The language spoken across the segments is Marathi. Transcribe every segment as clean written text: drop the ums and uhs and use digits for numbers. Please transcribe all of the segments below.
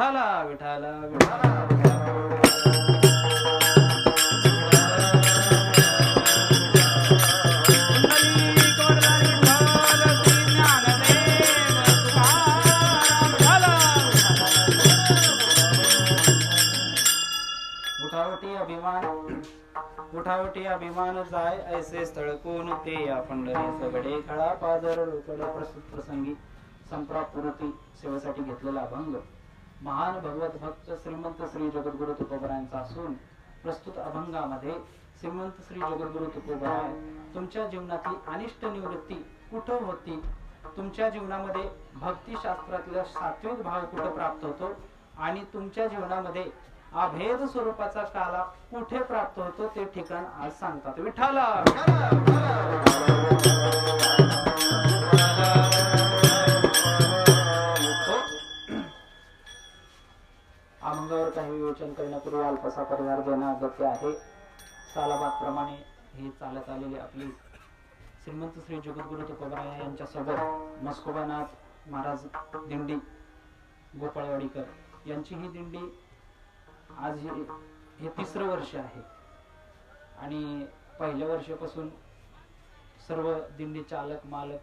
विठाला विठाला विठाला उठावटी अभिमान उठावटी अभिमान जाय ऐसे स्थळ कोण ते या पंढरी सगळे खळा पाजर लोकड प्रस्तुत प्रसंगी संप्रापूर्ती सेवेसाठी घेतलेला अभंग महान भगवत भक्त श्रीमंत श्री जगद्गुरु तुकोबरायांचा असून प्रस्तुत अभंगामध्ये श्रीमंत श्री जगद्गुरु तुकोबराय तुमच्या जीवनातली अनिष्ट निवृत्ती कुठं होती, तुमच्या जीवनामध्ये भक्ती शास्त्रातला सात्विक भाव कुठं प्राप्त होतो आणि तुमच्या जीवनामध्ये अभेद स्वरूपाचा काला कुठे प्राप्त होतो ते ठिकाण आज सांगतात. विठाला अभंगावर काही विवेचन करण्यापूर्वी अल्पसा परिहार देणं अगत्य आहे. सालाबाद प्रमाणे ही चालत आलेली आपली श्रीमंत श्री जगद्गुरु तुकोबराय यांच्या सोबत मस्कोबानाथ महाराज दिंडी गोपाळवाडीकर यांची ही दिंडी आज हे तिसरं वर्ष आहे आणि पहिल्या वर्षापासून सर्व दिंडी चालक मालक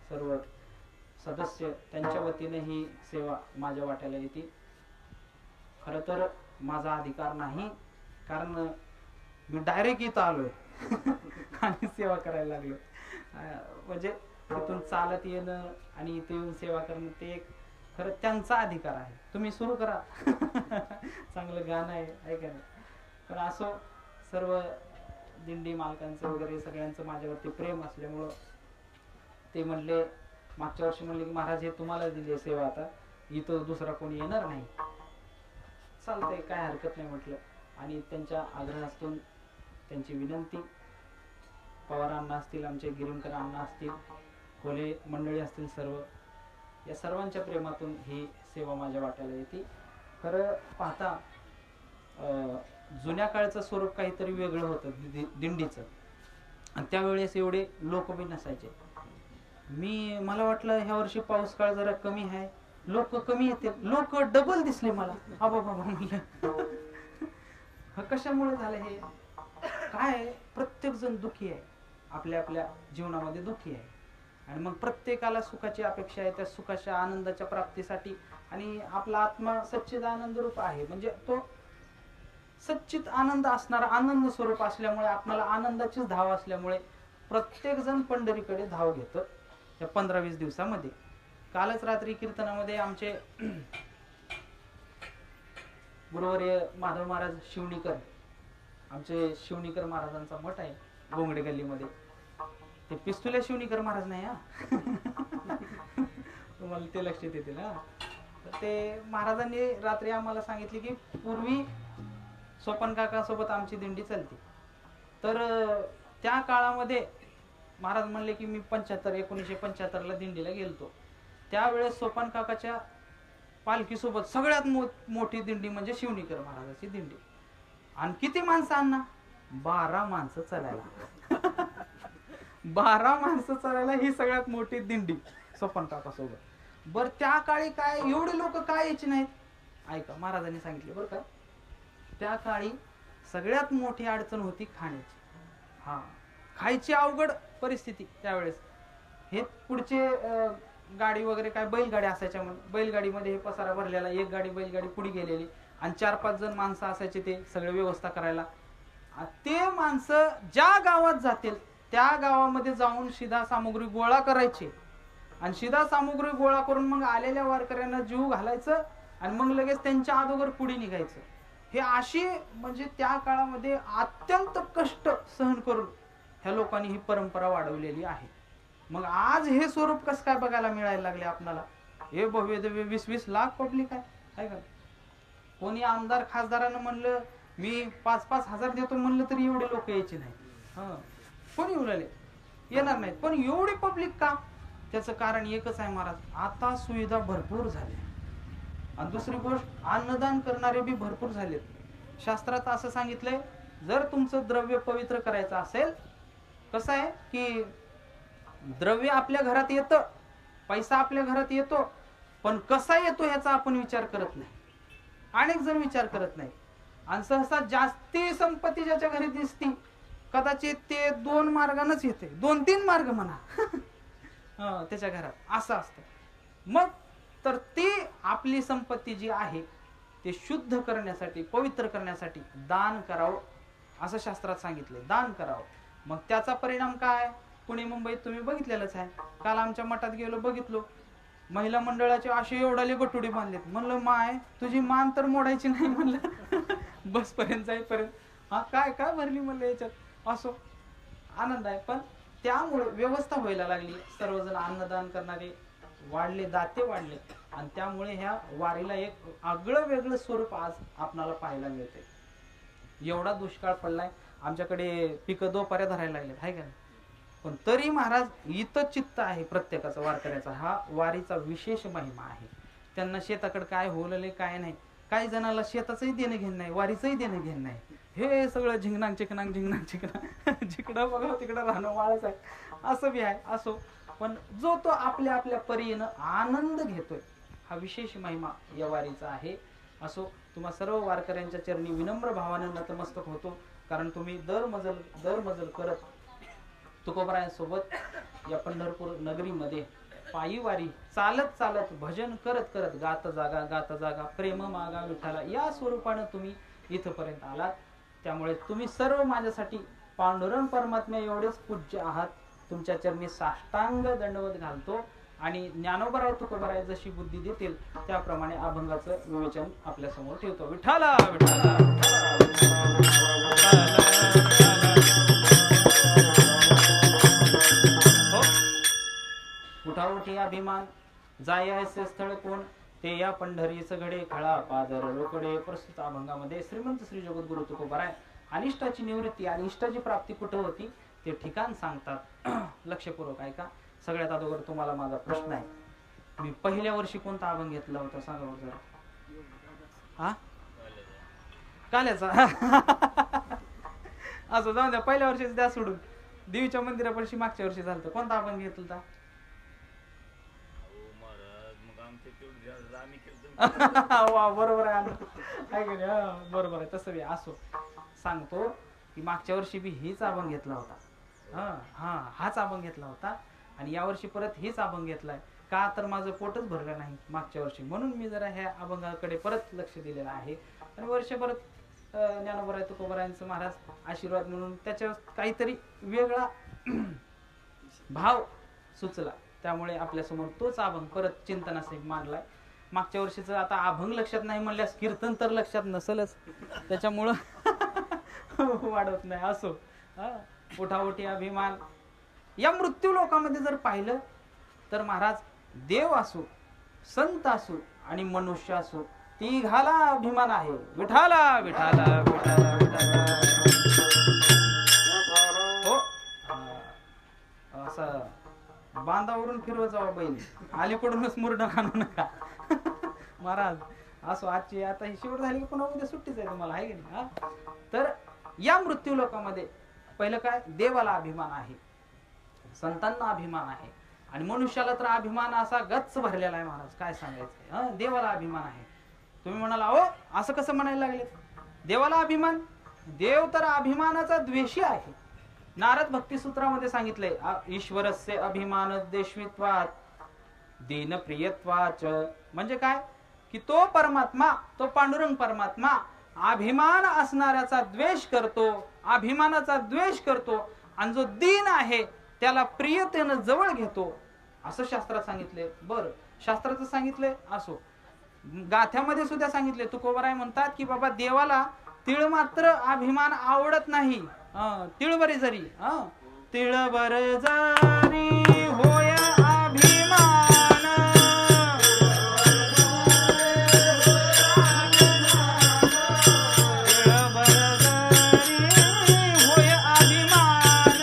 सर्व सदस्य त्यांच्या वतीने ही सेवा माझ्या वाट्याला येते. खर तर माझा अधिकार नाही, कारण मी डायरेक्ट इथं आलोय आणि सेवा करायला लागलो. म्हणजे तिथून चालत येणं आणि इथे येऊन सेवा करणं ते एक खरं त्यांचा अधिकार आहे. तुम्ही सुरू करा चांगलं गाणं आहे ऐका ना. पण असो सर्व दिंडी मालकांचं वगैरे सगळ्यांचं माझ्यावरती प्रेम असल्यामुळं ते म्हणले मागच्या वर्षी म्हणले की महाराज हे तुम्हाला दिली सेवा, आता इथं दुसरा कोणी येणार नाही. चालतंय काय हरकत नाही म्हटलं. आणि त्यांच्या आग्रहास्तून त्यांची विनंती पवार अण्णा असतील, आमचे गिरीमकर अण्णा असतील, कोले मंडळी असतील, सर्व या सर्वांच्या प्रेमातून ही सेवा माझ्या वाट्याला येते. खरं पाहता जुन्या काळचं स्वरूप काहीतरी वेगळं होतं दिंडीचं आणि त्यावेळेस एवढे लोक बी नसायचे. मला वाटलं ह्या वर्षी पाऊस काळ जरा कमी आहे, लोक कमी येतील, लोक डबल दिसले मला. बाबा म्हणलं कशामुळे झालं हे काय, प्रत्येक जण दुःखी आहे, आपल्या आपल्या जीवनामध्ये दुःखी आहे आणि मग प्रत्येकाला सुखाची अपेक्षा आहे. त्या सुखाच्या आनंदाच्या प्राप्तीसाठी आणि आपला आत्मा सच्चित आनंद रूप आहे, म्हणजे तो सच्चित आनंद असणारा आनंद स्वरूप असल्यामुळे आपल्याला आनंदाचीच धाव असल्यामुळे प्रत्येक जण पंढरीकडे धाव घेतं या 15-20 दिवसामध्ये. कालच रात्री कीर्तनामध्ये आमचे गुरुवर्य माधव महाराज शिवणीकर, आमचे शिवणीकर महाराजांचा मठ आहे गोंगडे गल्लीमध्ये, ते पिस्तुल्या शिवणीकर महाराज नाही हा तुम्हाला ते लक्षात येतील हा. तर ते महाराजांनी रात्री आम्हाला सांगितले की पूर्वी सोपन काका सोबत आमची दिंडी चालते, तर त्या काळामध्ये महाराज म्हणले की मी 1975ला दिंडीला गेलतो, त्यावेळेस सोपन काकाच्या पालखी सोबत सगळ्यात मोठी दिंडी म्हणजे शिवणीकर महाराजाची दिंडी. आणि किती माणसं आणणार, 12 माणसं चालायला 12 माणसं चालायला ही सगळ्यात मोठी दिंडी सोपन काका सोबत. बर त्या काळी काय एवढे लोक काय यायचे नाहीत, ऐका महाराजांनी सांगितले बरं का, त्या काळी सगळ्यात मोठी अडचण होती खाण्याची. हा, खायची अवघड परिस्थिती त्यावेळेस. हे पुढचे गाडी वगैरे काय बैलगाडी असायच्या, बैलगाडीमध्ये हे पसारा भरलेला, एक गाडी बैलगाडी पुढे गेलेली आणि 4-5 जण माणसं असायचे ते सगळे व्यवस्था करायला. ते माणसं ज्या गावात जातील त्या गावामध्ये जाऊन शिधा सामुग्री गोळा करायची आणि शिधा सामुग्री गोळा करून मग आलेल्या वारकऱ्यांना जीव घालायचं आणि मग लगेच त्यांच्या अगोदर पुढे निघायचं. हे अशी म्हणजे त्या काळामध्ये अत्यंत कष्ट सहन करून ह्या लोकांनी ही परंपरा वाढवलेली आहे. मग आज हे स्वरूप कसं काय बघायला मिळायला लागले आपल्याला. हे भव्य दिव्य 20-20 लाख पब्लिक आहे का. कोणी आमदार खासदारानं म्हणलं मी 5-5 हजार देतो म्हणलं तरी एवढे लोक यायचे नाही. कोणी उरले येणार नाहीत. पण एवढी पब्लिक का, त्याचं कारण एकच आहे महाराज, आता सुविधा भरपूर झाल्या आणि दुसरी गोष्ट अन्नदान करणारे बी भरपूर झालेत. शास्त्रात असं सांगितलंय, जर तुमचं द्रव्य पवित्र करायचं असेल, कसं आहे की द्रव्य आपल्या घरात येतं, पैसा आपल्या घरात येतो, पण कसा येतो ह्याचा आपण विचार करत नाही. अनेक जण विचार करत नाही. आणि सहसा जास्ती संपत्ती ज्याच्या घरी दिसती कदाचित ते 2 मार्गानच येते, 2-3 मार्ग म्हणा त्याच्या घरात असं असतं. मग तर ती आपली संपत्ती जी आहे ते शुद्ध करण्यासाठी, पवित्र करण्यासाठी दान करावं असं शास्त्रात सांगितले. दान करावं. मग त्याचा परिणाम काय? पुणे मुंबईत तुम्ही बघितलेलंच आहे. काल आमच्या मठात गेलो, बघितलो महिला मंडळाचे असे एवढाले गटुडी बांधलेत. म्हणलं माय तुझी मान तर मोडायची नाही म्हणलं बस पर्यंत जाईपर्यंत. हा काय काय भरली म्हणलं याच्यात. असो, आनंद आहे. पण त्यामुळे व्यवस्था व्हायला लागली. सर्वजण अन्नदान करणारे वाढले, दाते वाढले आणि त्यामुळे ह्या वारीला एक आगळं वेगळं स्वरूप आज आपणाला पाहायला मिळते. एवढा दुष्काळ पडलाय, आमच्याकडे पिकं दोपाऱ्या धरायला लागले आहे का नाही, पण तरी महाराज इथं चित्त आहे प्रत्येकाचा वारकऱ्याचा. हा वारीचा विशेष महिमा आहे. त्यांना शेताकडे काय होलले काय नाही. काही जणाला शेताचंही देणं घेणं नाही, वारीचंही देणं घेणं नाही. हे सगळं झिंगणांग चिकनांग जिकडं बघा तिकडं राहणं वाळच आहे. असं बी आहे. असो, पण जो तो आपल्या आपल्या परीनं आनंद घेतोय हा विशेष महिमा या वारीचा आहे. असो, तुम्हा सर्व वारकऱ्यांच्या चरणी विनम्र भावाने नतमस्तक होतो. कारण तुम्ही दर मजल करत तुकोबरायांसोबत या पंढरपूर नगरीमध्ये पायी वारी चालत चालत भजन करत करत गात जागा प्रेम मागा विठाला या स्वरूपानं तुम्ही इथपर्यंत आलात. त्यामुळे तुम्ही सर्व माझ्यासाठी पांडुरंग परमात्मा एवढेच पूज्य आहात. तुमच्या चरणी साष्टांग दंडवत घालतो आणि ज्ञानोबराय तुकोबराय जशी बुद्धी देतील त्याप्रमाणे अभंगाचं विवेचन आपल्या समोर ठेवतो. विठाला विठाला उठा उठी अभिमान जाय ऐसे स्थळ कोण ते या पंढरीचं घडे खळा पादर रोकडे. प्रस्तुत अभंगामध्ये श्रीमंत श्री जगद्गुरु तुकोबराय अनिष्टाची निवृत्ती आणि इष्टाची प्राप्ती कुठे होती ते ठिकाण सांगतात. लक्षपूर्वक ऐका. सगळ्यात अगोदर तुम्हाला माझा प्रश्न आहे, मी पहिल्या वर्षी कोणता अभंग घेतला होता सांगा बरं जरा. हा काल्याचा असं जाऊ द्या, पहिल्या वर्षीच द्या सोडून. देवीच्या मंदिरापाशी मागच्या वर्षी झालं. कोणता अभंग घेतला होता? वा बरोबर आहे बरोबर आहे. तसं बी असो, सांगतो की मागच्या वर्षी बी हीच अभंग घेतला होता. हाच अभंग घेतला होता आणि या वर्षी परत हेच अभंग घेतलाय. का तर माझं पोटच भरलं नाही मागच्या वर्षी, म्हणून मी जरा ह्या अभंगाकडे परत लक्ष दिलेलं आहे. आणि वर्ष परत ज्ञानोबराय तुकोबरायांचं महाराज आशीर्वाद म्हणून त्याच्यावर काहीतरी वेगळा भाव सुचला. त्यामुळे आपल्यासमोर तोच अभंग परत चिंतनासाठी मांडलाय. मागच्या वर्षीचं आता अभंग लक्षात नाही म्हणल्यास कीर्तन तर लक्षात नसेलच, त्याच्यामुळं वाढवत नाही. असो, उठाउठी अभिमान. या मृत्यू लोकांमध्ये जर पाहिलं तर महाराज देव असो, संत असो आणि मनुष्य असो, तिघाला अभिमान आहे. विठाला विठाला विठाला विठाला. हो, असं बांधावरून फिरवत जावा बैल, अलीकडूनच मुरडं आणू नका महाराज. असो, आजची आता ही शेवट झाली की पुन्हा उद्या सुट्टीच आहे तुम्हाला, आहे की नाही. तर या मृत्यू लोकांमध्ये पहिलं काय, देवाला अभिमान आहे, संतांना अभिमान आहे आणि मनुष्याला तर अभिमान असा गच्च भरलेला आहे महाराज, काय सांगायचं. देवाला अभिमान आहे. तुम्ही म्हणाला अहो असं कसं म्हणायला लागले, देवाला अभिमान? देव तर अभिमानाचा द्वेषी आहे. नारद भक्ती सूत्रामध्ये सांगितलंय, ईश्वरस्य अभिमान देशवित्वात दीन प्रियत्वाच. म्हणजे काय की तो परमात्मा, तो पांडुरंग परमात्मा अभिमान असणाऱ्याचा द्वेष करतो, अभिमानाचा द्वेष करतो आणि जो दीन आहे त्याला प्रियतेनं जवळ घेतो, असं शास्त्रात सांगितले. बरं, शास्त्राचं सांगितलंय असो, गाथ्यामध्ये सुद्धा सांगितले. तुकोबराय म्हणतात की बाबा देवाला तिळ मात्र अभिमान आवडत नाही. तिळबरी जरी तिळबर जरी होय अभिमान, तिळबर जरी होय अभिमान,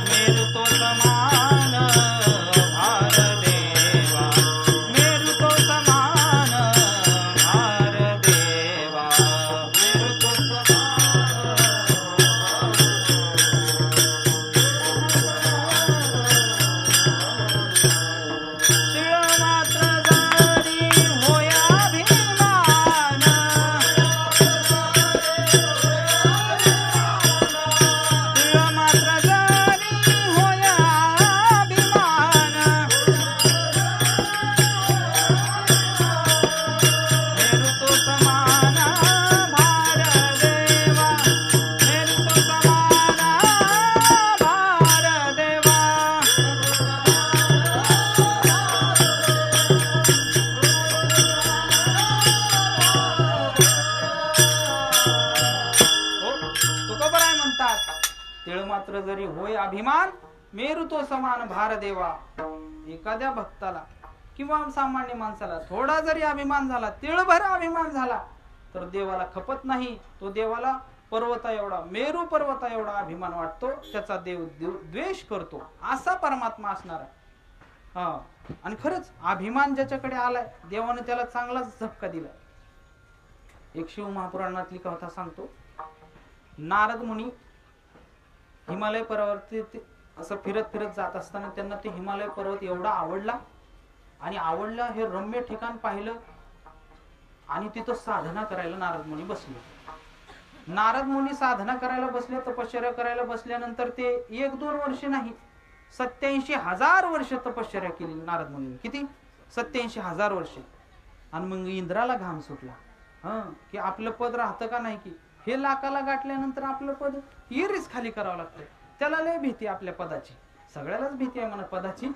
मेरू तो समान भार देवा, मेरू तो समान भार देवा, मेरू तो समान जरी होय अभिमान, मेरू तो समान भार देवा. एखाद्या भक्ताला किंवा सामान्य माणसाला थोडा जरी अभिमान झाला, तिळभर अभिमान झाला, तर देवाला खपत नाही. तो देवाला पर्वता एवढा, मेरू पर्वता एवढा अभिमान वाटतो, त्याचा देव द्वेष करतो. असा परमात्मा असणारा. हा, आणि खरंच अभिमान ज्याच्याकडे आलाय, देवाने त्याला चांगलाच झपका दिला. एक शिव महापुराणातली कथा सांगतो. नारद मुनी हिमालय पर्वत असं फिरत फिरत जात असताना त्यांना ते हिमालय पर्वत एवढा आवडला, आणि आवडला हे रम्य ठिकाण पाहिलं, आणि तिथं साधना करायला नारद मुनी बसले. नारद मुनी साधना करायला बसले, तपश्चर्या करायला बसल्यानंतर ते 1-2 वर्ष नाही, 87,000 वर्ष तपश्चर्या केली नारद मुनी. किती? 87,000 वर्ष. आणि मग इंद्राला घाम सुटला, की आपलं पद राहतं का नाही, की हे लाकाला गाठल्यानंतर आपलं पद इरीस खाली करावं लागतं. त्याला लय भीती आपल्या पदाची, सगळ्यालाच भीती आहे म्हणा पदाची.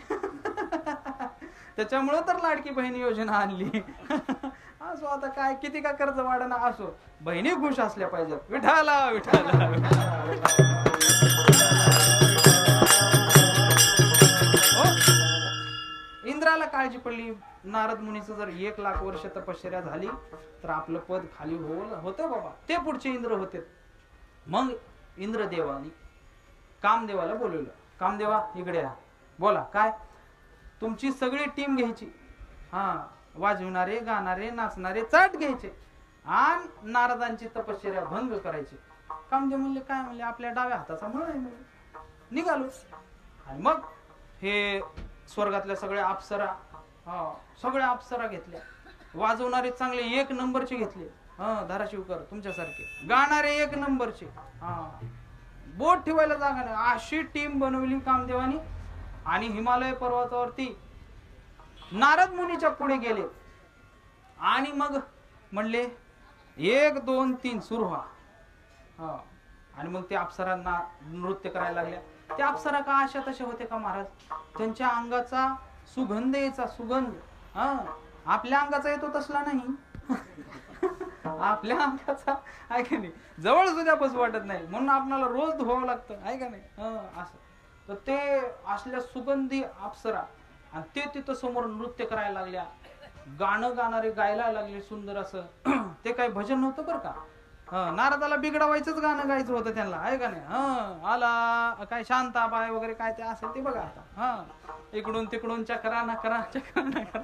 त्याच्यामुळे तर लाडकी बहीण योजना आणली. असो, आता काय किती का कर्ज वाढना, असो बहिणी खुश असल्या पाहिजेत. विठाला विठाला. इंद्राला काळजी पडली, नारद मुनीचं जर 1,00,000 वर्ष तपश्चर्या झाली तर आपलं पद खाली होतं बाबा. ते पुढचे इंद्र होते. मग इंद्रदेवानी कामदेवाला बोलवलं. कामदेवा इकडे या, बोला काय. तुमची सगळी टीम घ्यायची, वाजविणारे, गाणारे, नाचणारे चाट घ्यायचे, आणि नारदांची तपश्चर्या भंग करायची. कामदेव म्हणले काय? म्हणले आपल्या डाव्या हाताचा म्हणून आहे. म्हणले निघालो. आणि मग हे स्वर्गातल्या सगळ्या अप्सरा, सगळ्या अप्सरा घेतल्या. वाजवणारे चांगले 1 नंबरचे घेतले, धाराशिवकर तुमच्यासारखे. गाणारे 1 नंबरचे, बोट ठेवायला जागा नाही, अशी टीम बनवली कामदेवानी. आणि हिमालय पर्वतावरती नारद मुनीच्या पुढे गेले, आणि मग म्हणले 1, 2, 3 सुरू व्हा. आणि मग ते अप्सरांना नृत्य करायला लागल्या. त्या अप्सरा का अशा तशा होते का महाराज? त्यांच्या अंगाचा सुगंध यायचा, सुगंध. आपल्या अंगाचा येतो तसला नाही. आपल्या अंगाचा आहे का नाही, जवळ सुद्धा बसू वाटत नाही, म्हणून आपल्याला रोज धुवावं लागतं, आहे का नाही. असं तर ते असल्या सुगंधी अप्सरा, आणि ते तिथं समोर नृत्य करायला लागल्या. गाणं गाणारे गायला लागले सुंदर असं. ते काही भजन नव्हतं बरं का. नारदाला बिघडवायचंच गाणं गायचं होतं त्यांना, आहे का नाही. आला काय शांताबाई वगैरे काय ते असेल ते बघा आता. इकडून तिकडून चक्रा नकरा, चक्रा नकरा,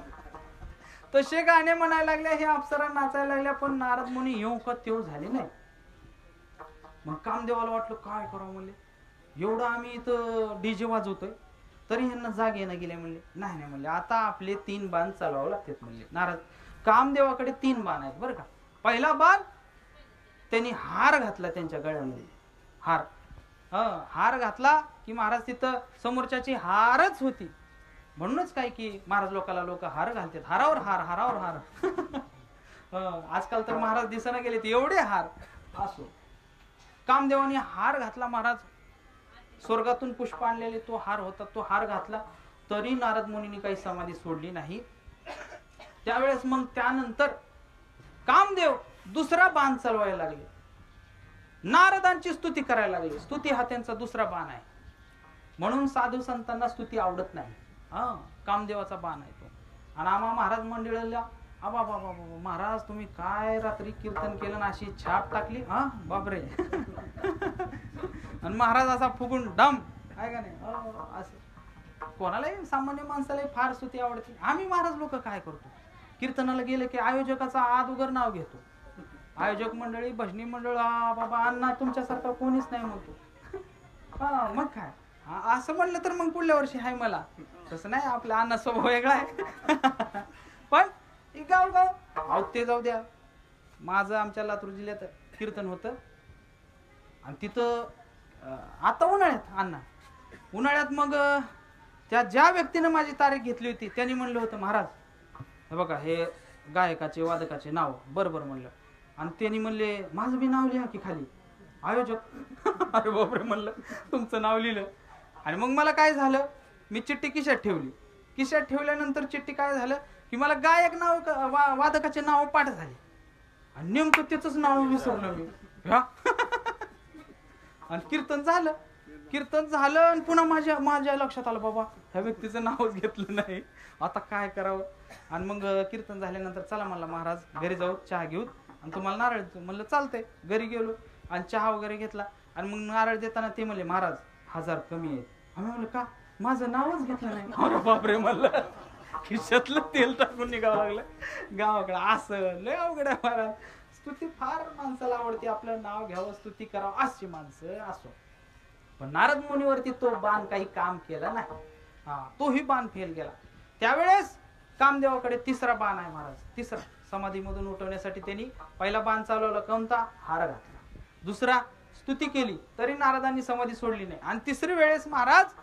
तसे गाणे म्हणायला लागल्या, हे अप्सरा नाचायला लागल्या. पण नारद मुनी येऊ का तेव झाले नाही. मग कामदेवाला वाटलं काय करावं. म्हणले एवढं आम्ही इथं डीजे वाजवतोय तरी ह्यांना जाग येणं गेले. म्हणले नाही नाही, म्हणले आता आपले 3 बाण चालवावं लागतात. म्हणले नारद कामदेवाकडे 3 बाण आहेत बरं का. पहिला बाण त्यांनी हार घातला त्यांच्या गळ्यामध्ये, हार घातला की महाराज तिथं समोरच्याची हारच होती. म्हणूनच काय की महाराज लोक हार घालतात, हारावर हार, हारावर हार. आजकाल तर महाराज दिसायला गेले ते एवढे हार. असो, कामदेवाने हार घातला. महाराज स्वर्गातून पुष्प आणलेले तो हार होता, तो हार घातला. तरी नारद मुनींनी काही समाधी सोडली नाही. त्यावेळेस मग त्यानंतर कामदेव दुसरा बाण चालवायला लागले, नारदांची स्तुती करायला लागले. स्तुती हा त्यांचा दुसरा बाण आहे. म्हणून साधू संतांना स्तुती आवडत नाही. कामदेवाचा बाण आहे तो. आणि आम्हा महाराज मंडळाला बाबा महाराज तुम्ही काय रात्री कीर्तन केलं ना, अशी छाप टाकली, बापरे. आणि महाराज असा फुगून डम, आहे का नाही. असं कोणालाही सामान्य माणसालाही फार स्तुती आवडते. आम्ही महाराज लोक काय करतो, कीर्तनाला गेले की आयोजकाचा आद उगर नाव घेतो. आयोजक मंडळी, भजनी मंडळ, बाबा अण्णा तुमच्यासारखा कोणीच नाही म्हणतो. मग काय असं म्हणलं तर मग पुढल्या वर्षी हाय मला. तसं नाही, आपला अण्णा स्वभाव वेगळा आहे. पण गाव ते जाऊ द्या. माझं आमच्या लातूर जिल्ह्यात कीर्तन होतं, आणि तिथं आता उन्हाळ्यात मग त्या ज्या व्यक्तीनं माझी तारीख घेतली होती त्यांनी म्हणलं होतं महाराज हे बघा हे गायकाचे वादकाचे नाव बरोबर म्हणलं. आणि त्यांनी म्हणले माझं बी नाव लिहा की खाली. आयोजक अरे बापरे म्हणलं तुमचं नाव लिहिलं. आणि मग मला काय झालं, मी चिठ्ठी खिशात ठेवली. खिशात ठेवल्यानंतर चिठ्ठी काय झालं की मला गायक नाव वादकाचे नाव पाठ झाले, आणि नेमकं त्याच नाव विसरलं मी. आणि कीर्तन झालं. कीर्तन झालं आणि पुन्हा माझ्या माझ्या लक्षात आलं बाबा ह्या व्यक्तीचं नावच घेतलं नाही, आता काय करावं. आणि मग कीर्तन झाल्यानंतर चला म्हणला महाराज घरी जाऊ, चहा घेऊ आणि तुम्हाला नारळ देतो. म्हणलं चालतंय. घरी गेलो आणि चहा वगैरे घेतला आणि मग नारळ देताना ते म्हणले महाराज 1000 कमी आहेत. आम्ही म्हणलं का, माझं नावच घेतलं नाही. अरे बापरे म्हणलं, खिशातलं तेल टाकून निघावं लागलं गावाकडे. असं लय अवघड आहे महाराज. स्तुती फार माणसाला आवडते, आपलं नाव घ्यावं, स्तुती करावं अशी माणसं असो. पण नारद मुनीवरती तो बाण काही काम केलं नाही. तोही बाण फेल गेला. त्यावेळेस कामदेवाकडे तिसरा बाण आहे महाराज. तिसरा समाधीमधून उठवण्यासाठी त्यांनी पहिला बाण चालवला, कोणता, हार घातला. दुसरा स्तुती केली तरी नारदांनी समाधी सोडली नाही. आणि तिसरी वेळेस महाराज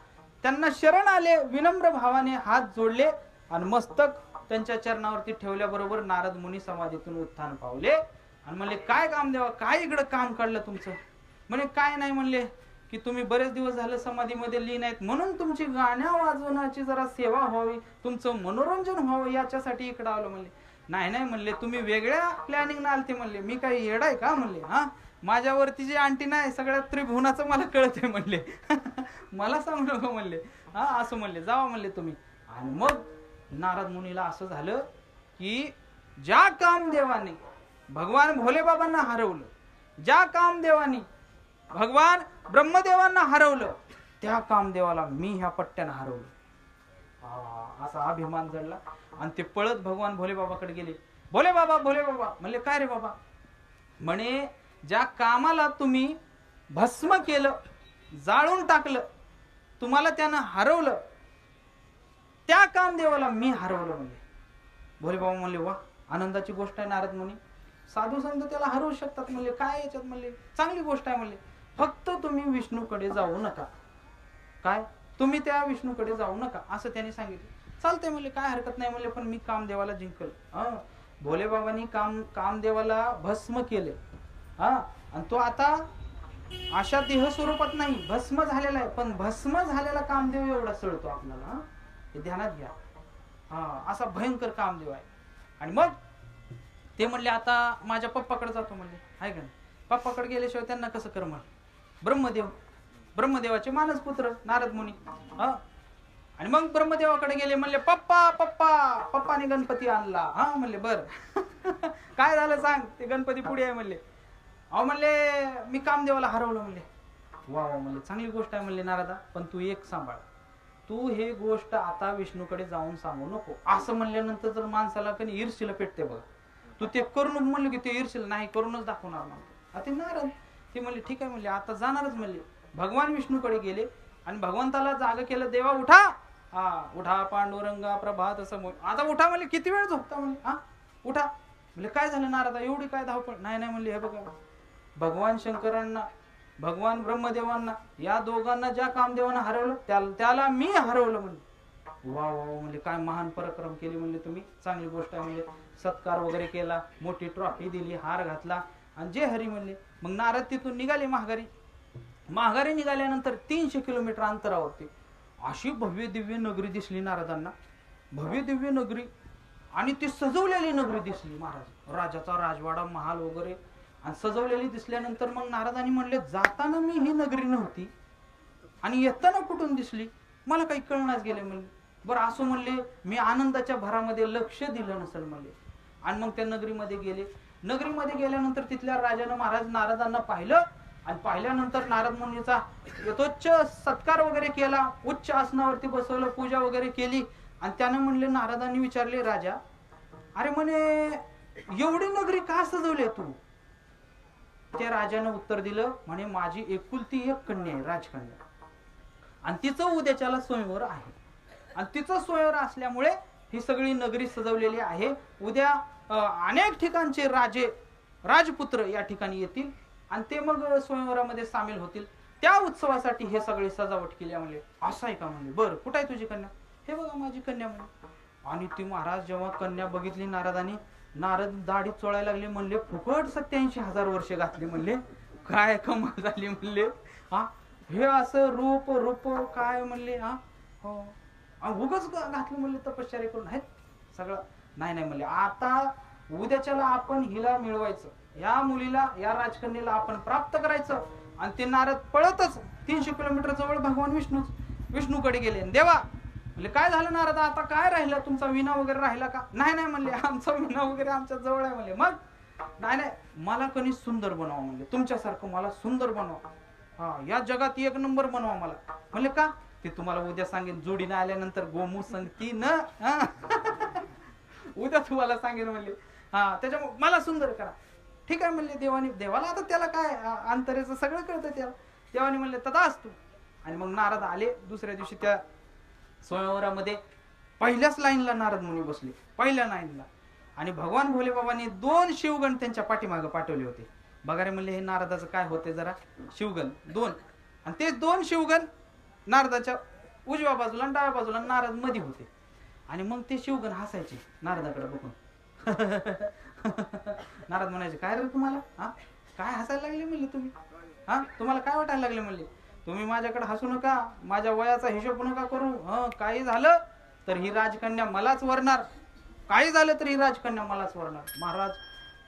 त्यांना शरण आले, विनम्र भावाने हात जोडले आणि मस्तक त्यांच्या चरणावरती ठेवल्याबरोबर नारद मुनी समाधीतून उत्थान पावले. आणि म्हणले काय कामदेवा, काय इकडं काम काढलं तुमचं. म्हणे काय नाही म्हणले की तुम्ही बरेच दिवस झाले समाधीमध्ये लीन आहेत, म्हणून तुमची गाण्या वाजवण्याची जरा सेवा व्हावी, तुमचं मनोरंजन व्हावं याच्यासाठी इकडं आलो म्हणले. नाही नाही म्हणले, तुम्ही वेगळ्या प्लॅनिंग ना आलते म्हणले, मी काही येडाय का म्हणले. माझ्यावरती जी आणटी नाही सगळ्या त्रिभुवनाचं मला कळतंय म्हणले. मला सांगू नको म्हणले. असं म्हणले, जावा म्हणले तुम्ही. आणि मग नारद मुनीला असं झालं की ज्या कामदेवाने भगवान भोलेबाबांना हरवलं, ज्या कामदेवानी भगवान ब्रह्मदेवांना हरवलं, त्या कामदेवाला मी ह्या पट्ट्यानं हरवलं. असा अभिमान जडला आणि ते पळत भगवान भोलेबाबाकडे गेले. भोले बाबा, भोले बाबा. म्हणले काय रे बाबा. म्हणे ज्या कामाला तुम्ही भस्म केलं, जाळून टाकलं, तुम्हाला त्यानं हरवलं, त्या कामदेवाला मी हरवलं म्हणले. भोले बाबा म्हणले वा, आनंदाची गोष्ट आहे नारद मुनी. साधू संत त्याला हरवू शकतात म्हणले, काय याच्यात म्हणले, चांगली गोष्ट आहे म्हणले. फक्त तुम्ही विष्णूकडे जाऊ नका. काय, तुम्ही त्या विष्णूकडे जाऊ नका असं त्यांनी सांगितलं. चालतंय म्हणले, काय हरकत नाही म्हणले, पण मी कामदेवाला जिंकल. भोले बाबांनी कामदेवाला भस्म केले. आणि तो आता अशा देह स्वरूपात नाही, भस्म झालेला आहे. पण भस्म झालेला कामदेव एवढा सळतो आपल्याला, हे ध्यानात घ्या. असा भयंकर कामदेव आहे. आणि मग ते म्हणले आता माझ्या पप्पाकडे जातो म्हणले, आहे का नाही. पप्पाकडे गेल्याशिवाय त्यांना कसं कर म्हण. ब्रह्मदेवाचे मानस पुत्र नारद मुनी. आणि मग ब्रह्मदेवाकडे गेले, म्हणले पप्पा पप्पा. पप्पाने गणपती आणला. म्हणले बर. काय झालं सांग. ते गणपती पुढे आहे म्हणले. म्हणले मी कामदेवाला हरवलं म्हणले. वा म्हणले, चांगली गोष्ट आहे म्हणले नारदा, पण तू एक सांभाळ, तू हे गोष्ट आता विष्णूकडे जाऊन सांगू नको. असं म्हणल्यानंतर जर माणसाला कधी ईर्ष्येला पेटते बघ. तू ते करून म्हणलं की ते ईर्ष्येला नाही, करूनच दाखवणार म्हणतो. ते नारद ते म्हणले ठीक आहे म्हणले, आता जाणारच म्हणले. भगवान विष्णूकडे गेले आणि भगवंताला जाग केलं. देवा उठा. उठा पांडुरंगा प्रभात समोर. आता उठा म्हणले. किती वेळ झोपता म्हणले. उठा म्हणले. काय झालं नारदा, एवढी काय धावपळ. नाही नाही म्हणले, हे बघा भगवान शंकरांना, भगवान ब्रह्मदेवांना, या दोघांना ज्या कामदेवांना हरवलं त्याला मी हरवलं म्हणले. वा वा म्हणजे काय महान पराक्रम केले म्हणले तुम्ही, चांगली गोष्ट आहे म्हणले. सत्कार वगैरे केला, मोठी ट्रॉफी दिली, हार घातला आणि जे हरी म्हणले. मग नारद तिथून निघाले माघारी निघाल्यानंतर 300 किलोमीटर अंतरावरती अशी भव्य दिव्य नगरी दिसली नारदांना. भव्य दिव्य नगरी आणि ती सजवलेली नगरी दिसली महाराज. राजाचा राजवाडा, महाल वगैरे आणि सजवलेली दिसल्यानंतर मग नारदांनी म्हणले, जाताना मी ही नगरी नव्हती आणि येताना कुठून दिसली मला काही कळणाच गेले म्हणले. बरं असं म्हणले, मी आनंदाच्या भरामध्ये लक्ष दिलं नसेल म्हणले. आणि मग त्या नगरीमध्ये गेले. नगरीमध्ये गेल्यानंतर तिथल्या राजानं महाराज नारदांना पाहिलं आणि पाहिल्यानंतर नारद मुनीचा यथोच्च सत्कार वगैरे केला, उच्च आसनावरती बसवलं, पूजा वगैरे केली. आणि त्यानं म्हणले, नारदांनी विचारले, राजा अरे म्हणे एवढी नगरी का सजवली तू. त्या राजानं उत्तर दिलं, म्हणे माझी एकुलती एक कन्या आहे, राजकन्या, आणि तिचं उद्याच्याला स्वयंवर आहे. आणि तिचं स्वयंवर असल्यामुळे ही सगळी नगरी सजवलेली आहे. उद्या अनेक ठिकाणचे राजे राजपुत्र या ठिकाणी येतील आणि ते मग स्वयंवरामध्ये सामील होतील. त्या उत्सवासाठी हे सगळे सजावट केली म्हणले. असं आहे का म्हणले. बरं कुठं आहे तुझी कन्या. हे बघा माझी कन्या म्हणले. आणि ती महाराज जेव्हा कन्या बघितली नारदांनी, नारद दाढी चोळायला लागले. म्हणले फुकट 87,000 वर्ष घातली म्हणले. काय कमाल झाली म्हणले. हे असं रूप काय म्हणले. हो उगच घातलं म्हणले तपश्चर्या करून आहेत सगळं. नाही म्हणले, आता उद्याच्याला आपण हिला मिळवायचं, या मुलीला, या राजकन्याला आपण प्राप्त करायचं आणि ते नारद पळतच 300 किलोमीटर जवळ भगवान विष्णूकडे गेले. देवा म्हणजे काय झालं नारद, आता काय राहिलं, तुमचा विना वगैरे राहिला का? नाही नाही म्हणले, आमचा विना वगैरे आमच्या जवळ आहे म्हणले. मग नाही नाही, मला कणी सुंदर बनवा म्हणले, तुमच्यासारखं मला सुंदर बनवा, हा या जगात एक नंबर बनवा मला. म्हणले का? ते तुम्हाला उद्या सांगेन, जोडीने आल्यानंतर गोमू सांगती न उद्या तुम्हाला सांगेन म्हणले. हा त्याच्यामुळे मला सुंदर करा. ठीक आहे म्हणले देवाने. देवाला आता त्याला काय अंतरेचं सगळं कळतं त्याला. देवाने म्हणले तदा असतो. आणि मग नारद आले दुसऱ्या दिवशी त्या स्वयंवरामध्ये. पहिल्याच लाईनला नारद मुनी बसले, पहिल्या लाईनला. आणि भगवान भोले बाबांनी 2 शिवगण त्यांच्या पाठीमागे पाठवले होते. बघा रे म्हणले, हे नारदाचं काय होते जरा, शिवगण 2. आणि ते 2 शिवगण नारदाच्या उजव्या बाजूला आणि डाव्या बाजूला नारद मध्ये होते. आणि मग ते शिवगण हसायचे नारदाकडे बघून. नारद म्हणायचे, काय रे तुम्हाला, हा काय हसायला लागले म्हणले तुम्ही, हा तुम्हाला काय वाटायला लागले म्हणले, तुम्ही माझ्याकडे हसू नका, माझ्या वयाचा हिशोब नका करू. काही झालं तर ही राजकन्या मलाच वरणार, काही झालं तरी ही राजकन्या मलाच वरणार. महाराज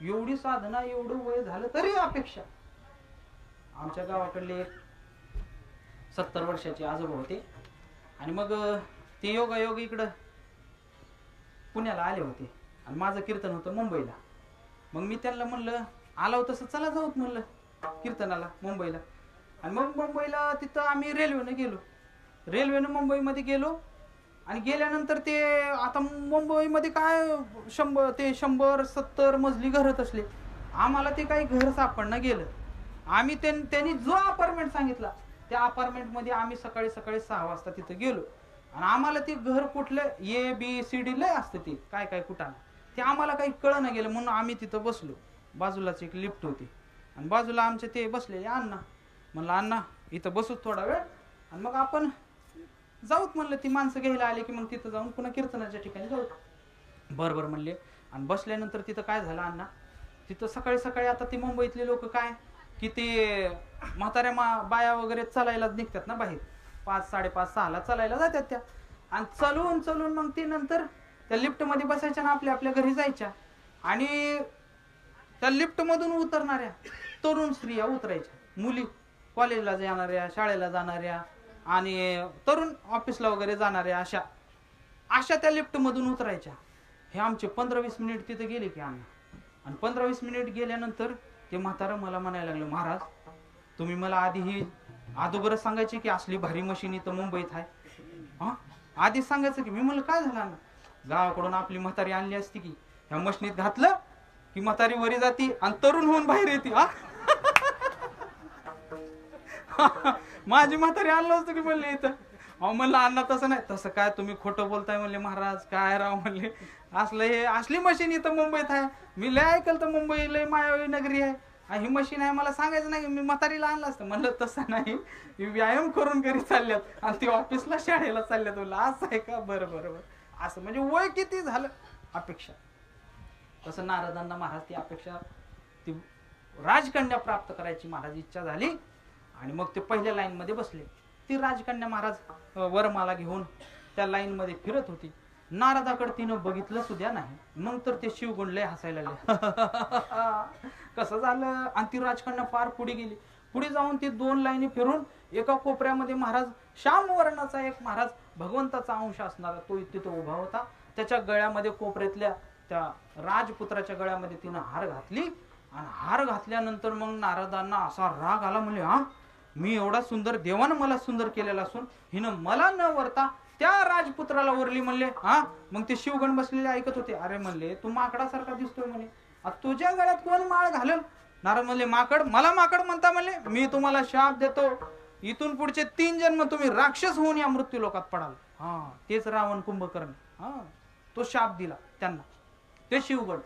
एवढी साधना, एवढं वय झालं तरी अपेक्षा. आमच्या गावाकडले एक 70 वर्षाचे आजोबा होते. आणि मग ते योगायोग इकडं पुण्याला आले होते. आणि माझं कीर्तन होतं मुंबईला. मग मी त्यांना म्हणलं, आलो तसं चला जाऊत म्हणलं कीर्तनाला मुंबईला. आणि मग मुंबईला तिथं आम्ही रेल्वेनं गेलो. रेल्वेनं मुंबईमध्ये गेलो. आणि गेल्यानंतर ते आता मुंबईमध्ये काय 100-70 मजली घरच असले. आम्हाला ते काही घर सापडणं गेलं. आम्ही त्यांनी जो अपार्टमेंट सांगितला त्या अपार्टमेंटमध्ये आम्ही सकाळी 6 वाजता तिथं गेलो. आणि आम्हाला ते घर कुठलं ABCD लय असतं, ते काय काय कुठं ते आम्हाला काही कळलं गेलं. म्हणून आम्ही तिथं बसलो. बाजूलाच एक लिफ्ट होती आणि बाजूला आमचे ते बसलेले अण्णा. म्हणलं अण्णा इथं बसू थोडा वेळ आणि मग आपण जाऊत म्हणलं. ती माणसं घ्यायला आले की मग तिथं जाऊन पुन्हा कीर्तनाच्या ठिकाणी जाऊ. बरोबर म्हणले. आणि बसल्यानंतर तिथं काय झालं अण्णा, तिथं सकाळी सकाळी आता ती मुंबईतले लोक काय की ते म्हाताऱ्या बाया वगैरे चालायला निघतात ना बाहेर, 5-5:30-6ला चालायला जातात त्या. आणि चलून मग ती नंतर त्या लिफ्टमध्ये बसायच्या ना आपल्या घरी जायच्या. आणि त्या लिफ्टमधून उतरणाऱ्या तरुण स्त्रिया उतरायच्या, मुली कॉलेजला जाणाऱ्या, शाळेला जाणाऱ्या आणि तरुण ऑफिसला वगैरे जाणाऱ्या, अशा त्या लिफ्टमधून उतरायच्या. हे आमचे 15-20 मिनिट तिथे गेले की अण्णा. आणि 15-20 मिनिट गेल्यानंतर ते म्हातारं मला म्हणायला लागलं, महाराज तुम्ही मला आधी ही अगोदरच सांगायचे की असली भारी मशीन इथं मुंबईत आहे, हा आधीच सांगायचं की. मी म्हणलं काय झालं अण्णा, गावाकडून आपली म्हातारी आणली असती की ह्या मशीनीत घातलं की म्हातारी वरी जाती आणि तरुण होऊन बाहेर येते. माझी म्हातारी आणलं असतं की म्हणले इथं. म्हणलं अण्णा तसं नाही. तसं काय तुम्ही खोटं बोलताय म्हणले महाराज, काय राव म्हणले, असलं हे असली मशीन इथं मुंबईत आहे. मी लय ऐकलं तर मुंबई लय मायावी नगरी आहे, ही मशीन आहे, मला सांगायचं नाही, मी म्हातारीला आणलं असतं. म्हणलं तसं नाही, व्यायाम करून घरी चालल्यात आणि ती ऑफिसला शाळेला चालल्यात. म्हणलं असं आहे का, बरं बरं बरं. असं म्हणजे वय किती झालं अपेक्षा. तसं नारदांना महाराज ती अपेक्षा, ती राजकन्या प्राप्त करायची महाराज इच्छा झाली. आणि मग ते पहिल्या लाईन मध्ये बसले. ती राजकन्या महाराज वरमाला घेऊन त्या लाईन मध्ये फिरत होती. नारदाकडे तिनं बघितलं सुद्धा नाही. मग तर ते शिवगुण लय हसायला लागले. कसं झालं. आणि ती राजकन्या फार पुढे गेली. पुढे जाऊन ती 2 लाईनी फिरून एका कोपऱ्यामध्ये महाराज श्याम वर्णाचा एक महाराज भगवंताचा अंश असणारा तो तिथं उभा होता. त्याच्या गळ्यामध्ये कोपऱ्यातल्या त्या राजपुत्राच्या गळ्यामध्ये तिनं हार घातली. आणि हार घातल्यानंतर मग नारदांना असा राग आला. म्हणले हा मी एवढा सुंदर, देवानं मला सुंदर केलेला असून हिनं मला न वरता त्या राजपुत्राला वरली म्हणले. हा मग ते शिवगण बसलेले ऐकत होते. अरे म्हणले तू माकडासारखा दिसतोय म्हणे, तुझ्या गळ्यात कोण माळ घालेल. नारद म्हणले माकड, मला माकड म्हणता म्हणले, मी तुम्हाला शाप देतो, इथून पुढचे 3 जन्म तुम्ही राक्षस होऊन या मृत्यू लोकात पडाल. हा तेच रावण कुंभकर्ण, हा तो शाप दिला त्यांना ते शिवगण.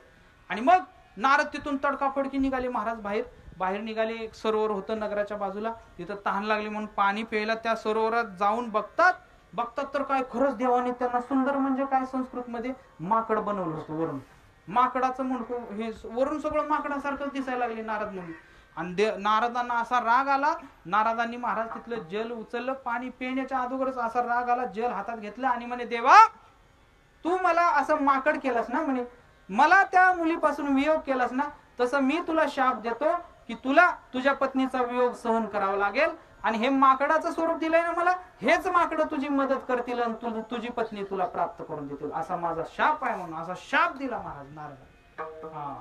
आणि मग नारद तिथून तडकाफडकी निघाले महाराज. बाहेर निघाले. एक सरोवर होतं नगराच्या बाजूला. तिथं तहान लागली म्हणून पाणी प्यायला त्या सरोवरात जाऊन बघतात तर काय खरंच देवाने त्यांना सुंदर म्हणजे काय संस्कृत मध्ये माकड बनवलं होतं. वरून माकडाचं मुंडकं हे वरून सगळं माकडासारखंच दिसायला लागले नारद मुनी. आणि नारदांना असा राग आला. नारदांनी महाराज तिथलं जल उचललं. पाणी पिण्याच्या अगोदरच असा राग आला. जल हातात घेतलं आणि म्हणे देवा तू मला असं माकड केलंस ना म्हणे, मला त्या मुलीपासून वियोग केलास ना, तसं मी तुला शाप देतो, की तुला तुझ्या पत्नीचा वियोग सहन करावा लागेल आणि हे माकडाचं स्वरूप दिलंय ना मला, हेच माकडं तुझी मदत करतील आणि तुझी पत्नी तुला प्राप्त करून देतील, असा माझा शाप आहे म्हणून असा शाप दिला महाराज नारदांना. हा,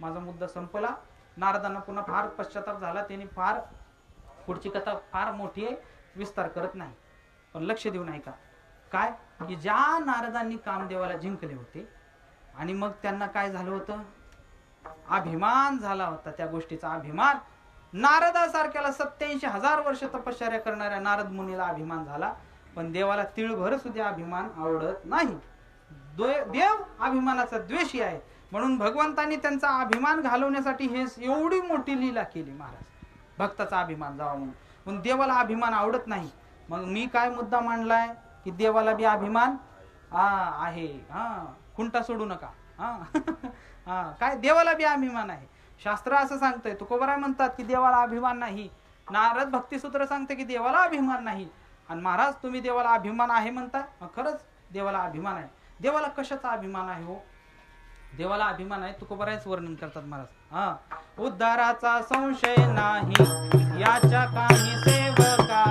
माझा मुद्दा संपला. नारदांना पुन्हा फार पश्चाताप झाला. त्यांनी फार पुढची कथा फार मोठी आहे, विस्तार करत नाही, पण लक्ष देऊन ऐका. काय की ज्या नारदांनी कामदेवाला जिंकले होते आणि मग त्यांना काय झालं होतं, अभिमान झाला होता. त्या गोष्टीचा अभिमान नारदासारख्याला 87,000 वर्ष तपश्चर्या करणाऱ्या नारद मुनीला अभिमान झाला, पण देवाला तिळभर सुद्धा अभिमान आवडत नाही. देव अभिमानाचा द्वेषी आहे, म्हणून भगवंतांनी त्यांचा अभिमान घालवण्यासाठी हे एवढी मोठी लीला केली महाराज, भक्ताचा अभिमान जावा म्हणून. पण देवाला अभिमान आवडत नाही. मग मी काय मुद्दा मांडलाय की देवाला बी अभिमान आहे. खुंटा सोडू नका. काय देवाला बी अभिमान आहे. शास्त्र असं सांगतंय. तुकोबराय म्हणतात की देवाला अभिमान नाही. नारद भक्तिसूत्र सांगते की देवाला अभिमान नाही. आणि महाराज तुम्ही देवाला अभिमान आहे म्हणता. खरंच देवाला अभिमान आहे. देवाला कशाचा अभिमान आहे हो? देवाला अभिमान आहे. तुकोबरायच वर्णन करतात महाराज. उद्धाराचा संशय नाही याच्या काही सेवका,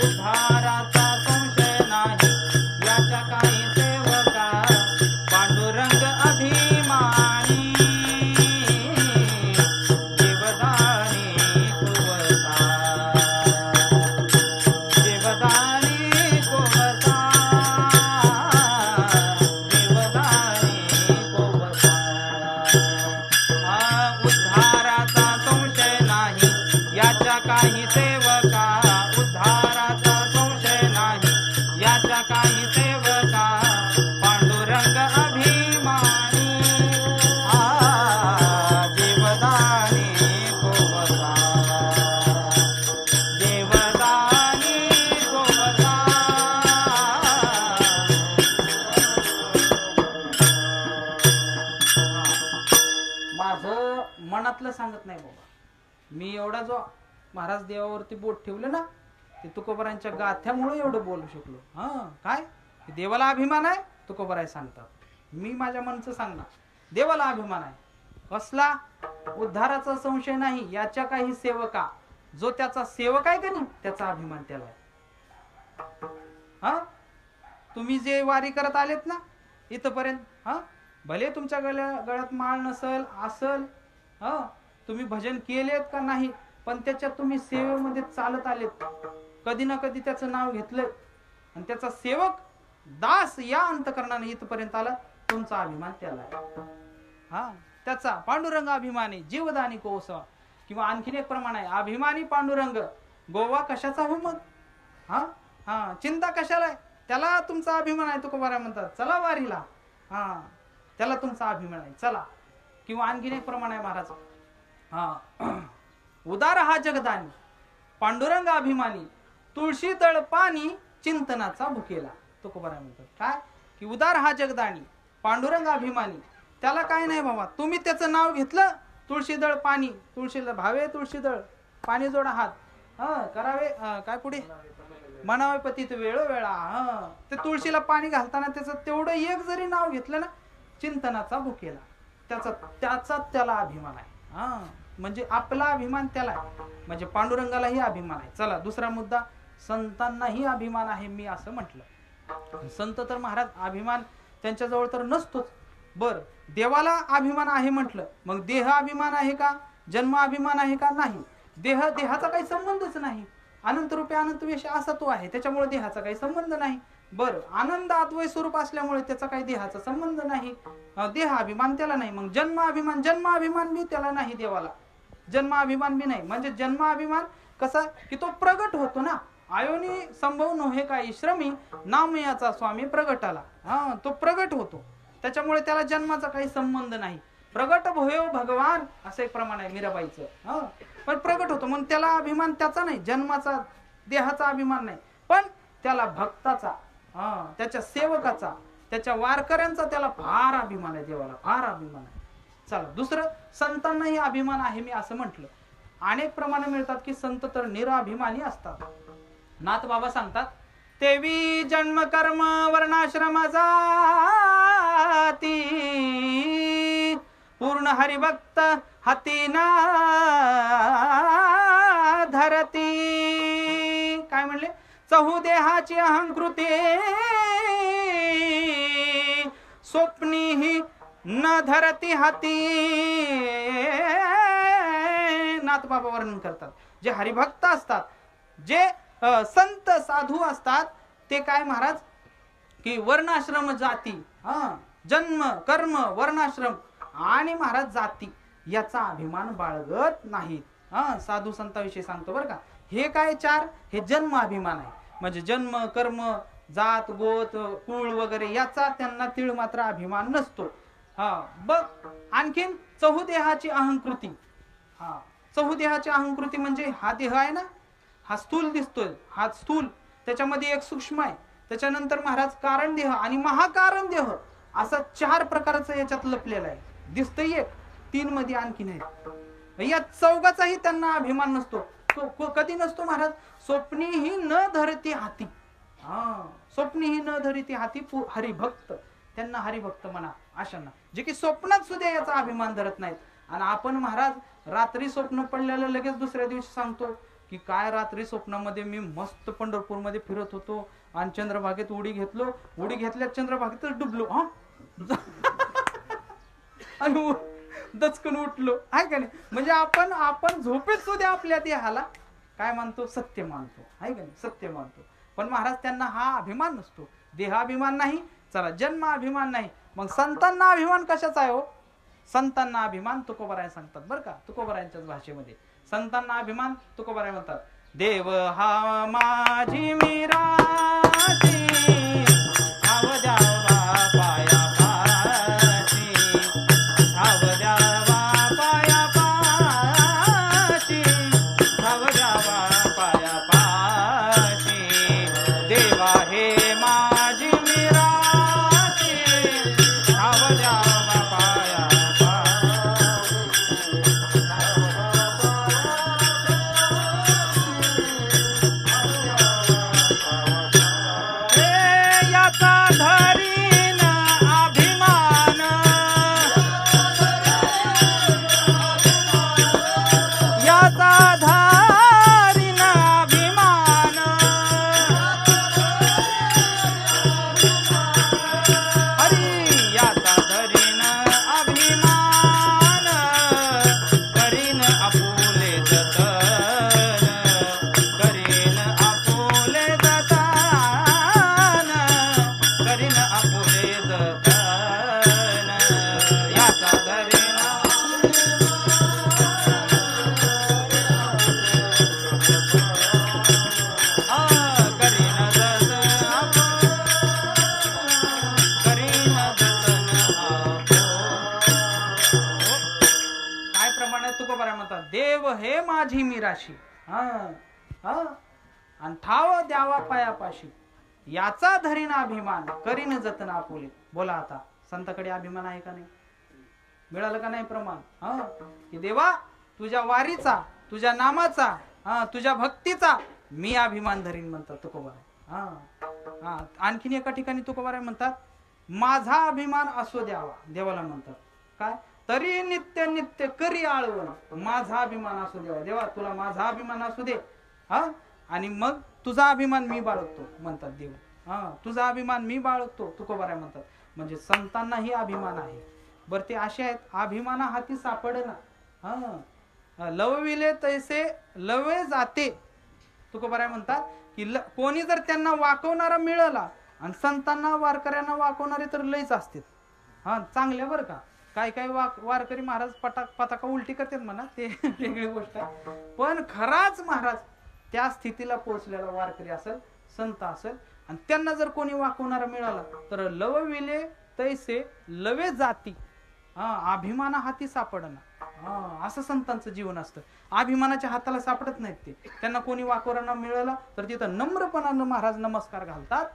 उद्धाराचा संशय नाही याच्या काही सेवका, पांडुरंग अभिमानी जीवदानी कुवता, जीवदानी कुवता, जीवदानी कुवता. उद्धाराचा संशय नाही याच्या काही सेवका, उद्धाराचा संशय नाही याच्या काही सेवका, पांडुरंग अभिमानी जीवदानी गोवता, जीवदानी गोवता. माझं मनातलं सांगत नाही बाबा. मी एवढा जो महाराज देवावरती बोट ठेवलं ना, ते तुकोबरायांच्या गाथ्यामुळे एवढं बोलू शकलो. काय देवाला अभिमान आहे तुकोबराय सांगतात. मी माझ्या मनचं सांगणार. देवाला अभिमान आहे. कसला? उद्धाराचा संशय नाही याच्या काही सेवका. जो त्याचा सेवक आहे का नाही त्याचा अभिमान त्याला आहे. तुम्ही जे वारी करत आलेत ना इथपर्यंत, भले तुमच्या गळ्यात माळ नसल असल, तुम्ही भजन केलेत का नाही, पण त्याच्यात तुम्ही सेवेमध्ये चालत आलेत. कधी ना कधी त्याचं नाव घेतलंय आणि त्याचा सेवक दास या अंतकरणाने इथपर्यंत आला. तुमचा अभिमान त्याला आहे. त्याचा पांडुरंग अभिमानी जीवदानी कोसवा. किंवा आणखीन एक प्रमाण आहे, अभिमानी पांडुरंग. गोवा कशाचा हो मग? चिंता कशाला आहे? त्याला तुमचा अभिमान आहे. तुकोबारा म्हणतात चला वारीला. त्याला तुमचा अभिमान आहे, चला. किंवा आणखीन एक प्रमाण आहे महाराज. उदार हा जगदानी पांडुरंग अभिमानी, तुळशी दळ पाणी चिंतनाचा भुकेला. तुकोबारा म्हणतात काय की उदार हा जगदानी पांडुरंग अभिमानी. त्याला काय नाही बाबा, तुम्ही त्याचं नाव घेतलं. तुळशीदळ पाणी, तुळशीला भावे तुळशीदळ पाणी जोडा हात, करावे काय पुढे म्हणावे पतित वेळोवेळा. ते तुळशीला पाणी घालताना त्याचं तेवढं एक जरी नाव घेतलं ना, चिंतनाचा भुकेला. त्याचा त्याला अभिमान आहे. म्हणजे आपला अभिमान त्याला आहे, म्हणजे पांडुरंगालाही अभिमान आहे. चला दुसरा मुद्दा, संतांनाही अभिमान आहे. मी असं म्हटलं, संत तर महाराज अभिमान त्यांच्याजवळ तर नसतोच. बर, देवाला अभिमान आहे म्हटलं, मग देह अभिमान आहे का? जन्म अभिमान आहे का? नाही. देहाचा काही संबंधच नाही. अनंत रूपे अनंत वेश असा तो आहे, त्याच्यामुळे देहाचा काही संबंध नाही. बर, आनंद अद्वय स्वरूप असल्यामुळे त्याचा काही देहाचा संबंध नाही. देह अभिमान त्याला नाही. मग जन्म अभिमान बी त्याला नाही. देवाला जन्म अभिमान बी नाही. म्हणजे जन्म अभिमान कसा की तो प्रगट होतो ना. आयोनी संभव नव्हे काही श्रमी, नाम याचा स्वामी प्रगटाला. तो प्रगट होतो, त्याच्यामुळे त्याला जन्माचा काही संबंध नाही. प्रगट भोयो भगवान असं एक प्रमाण आहे मीराबाईचं. पण प्रगट होतो म्हणून त्याला अभिमान त्याचा नाही, जन्माचा देहाचा अभिमान नाही. पण त्याला भक्ताचा, त्याच्या सेवकाचा, त्याच्या वारकऱ्यांचा त्याला फार अभिमान आहे. देवाला फार अभिमान आहे. चला दुसरं, संतांनाही अभिमान आहे. मी असं म्हटलं, अनेक प्रमाणे मिळतात की संत तर निराभिमानी असतात. नाथ बाबा सांगतात, तेवी जन्म कर्म वर्णाश्रम जाती, पूर्ण हरिभक्त हाती ना धरती, काय म्हणले, चहुदेहाची अहंकृती स्वप्नीही न धरती हाती. नाथबाबा वर्णन करतात, जे हरिभक्त असतात, जे संत साधू असतात, ते काय महाराज की वर्णाश्रम जाती, जन्म कर्म वर्णाश्रम आणि महाराज जाती याचा अभिमान बाळगत नाहीत. साधू संतांविषयी सांगतो बरं का. हे काय चार, हे जन्म अभिमान आहे. म्हणजे जन्म कर्म जात गोत कुळ वगैरे याचा त्यांना तीळ मात्र अभिमान नसतो. बघ आणखीन चहुदेहाची अहंकृती. चहुदेहाची अहंकृती म्हणजे हा देह आहे ना, हा स्थूल दिसतोय, हा स्थूल, त्याच्यामध्ये एक सूक्ष्म आहे, त्याच्यानंतर महाराज कारण देह आणि महाकारण देह, असा 4 प्रकारचं याच्यात लपलेला आहे. दिसतंय एक, 3 मध्ये आणखीन आहे. या चौघाचाही त्यांना अभिमान नसतो. कधी नसतो महाराज, स्वप्नीही न धरती हाती. स्वप्नीही न धरती हाती हरिभक्त, त्यांना हरिभक्त म्हणा अशांना, जे की स्वप्नात सुद्धा याचा अभिमान धरत नाहीत. आणि आपण महाराज रात्री स्वप्न पडलेलं लगेच दुसऱ्या दिवशी सांगतो की काय रात्री स्वप्नामध्ये मी मस्त पंढरपूरमध्ये फिरत होतो आणि चंद्रभागेत उडी घेतलो, उडी घेतल्या चंद्रभागेतच डुबलो आणि दचकन उठलो, आहे का नाही. म्हणजे आपण झोपेत सुद्धा आपल्या देहाला काय मानतो, सत्य मानतो, आहे का नाही, सत्य मानतो. पण महाराज त्यांना हा अभिमान नसतो, देहाभिमान नाही, चला जन्म अभिमान नाही. मग संतांना अभिमान कशाचा आहे हो? संतांना अभिमान तुकोबाराय सांगतात बरं का, तुकोबारायांच्याच भाषेमध्ये. संतांना अभिमान तुकोबाराय म्हणतात, देव हा माझी मीराची ठाव द्यावा पाया पाशी, ठाव द्यावा पाया पाशी, ठाव द्यावा पाया पाशी. देवा हे माझी मीराची ठाव द्यावा पाया देव हे माझी मीराशी, आणि ठाव द्यावा पायापाशी, याचा धरीन अभिमान, करीन जतन आपुले. बोला आता संताकडे अभिमान आहे का नाही? मिळालं का नाही प्रमाण? की देवा तुझ्या वारीचा, तुझ्या नामाचा, तुझ्या भक्तीचा मी अभिमान धरीन म्हणतात तुकोबाराय. आणखीन एका ठिकाणी तुकोबाराय म्हणतात, माझा अभिमान असो द्यावा. देवाला म्हणतात काय, तरी नित्य नित्य करी आळवण, माझा अभिमान असू द्यावा. देवा तुला माझा अभिमान असू दे, आणि मग तुझा अभिमान मी बाळगतो म्हणतात देव. तुझा अभिमान मी बाळगतो तुकोबाराय म्हणतात. म्हणजे संतांनाही अभिमान आहे. बर ते असे आहेत, अभिमाना हाती सापडेना, लवविले तैसे लवे जाते. तुकोबाराय म्हणतात की कोणी जर त्यांना वाकवणारा मिळाला, आणि संतांना वारकऱ्यांना वाकवणारे तर लयच असते. चांगल्या बरं का. काय काय वारकरी महाराज पताका उलटी करतात म्हणा, ते वेगळी गोष्ट आहे. पण खराच महाराज त्या स्थितीला पोहोचलेला वारकरी असेल, संत असेल, आणि त्यांना जर कोणी वाकवणारा मिळाला तर लवविले तैसे लवे जाती, अभिमाना हाती सापडना. असं संतांचं जीवन असतं. अभिमानाच्या हाताला सापडत नाहीत ते. त्यांना कोणी वाकवणारा मिळाला तर तिथं नम्रपणानं महाराज नमस्कार घालतात.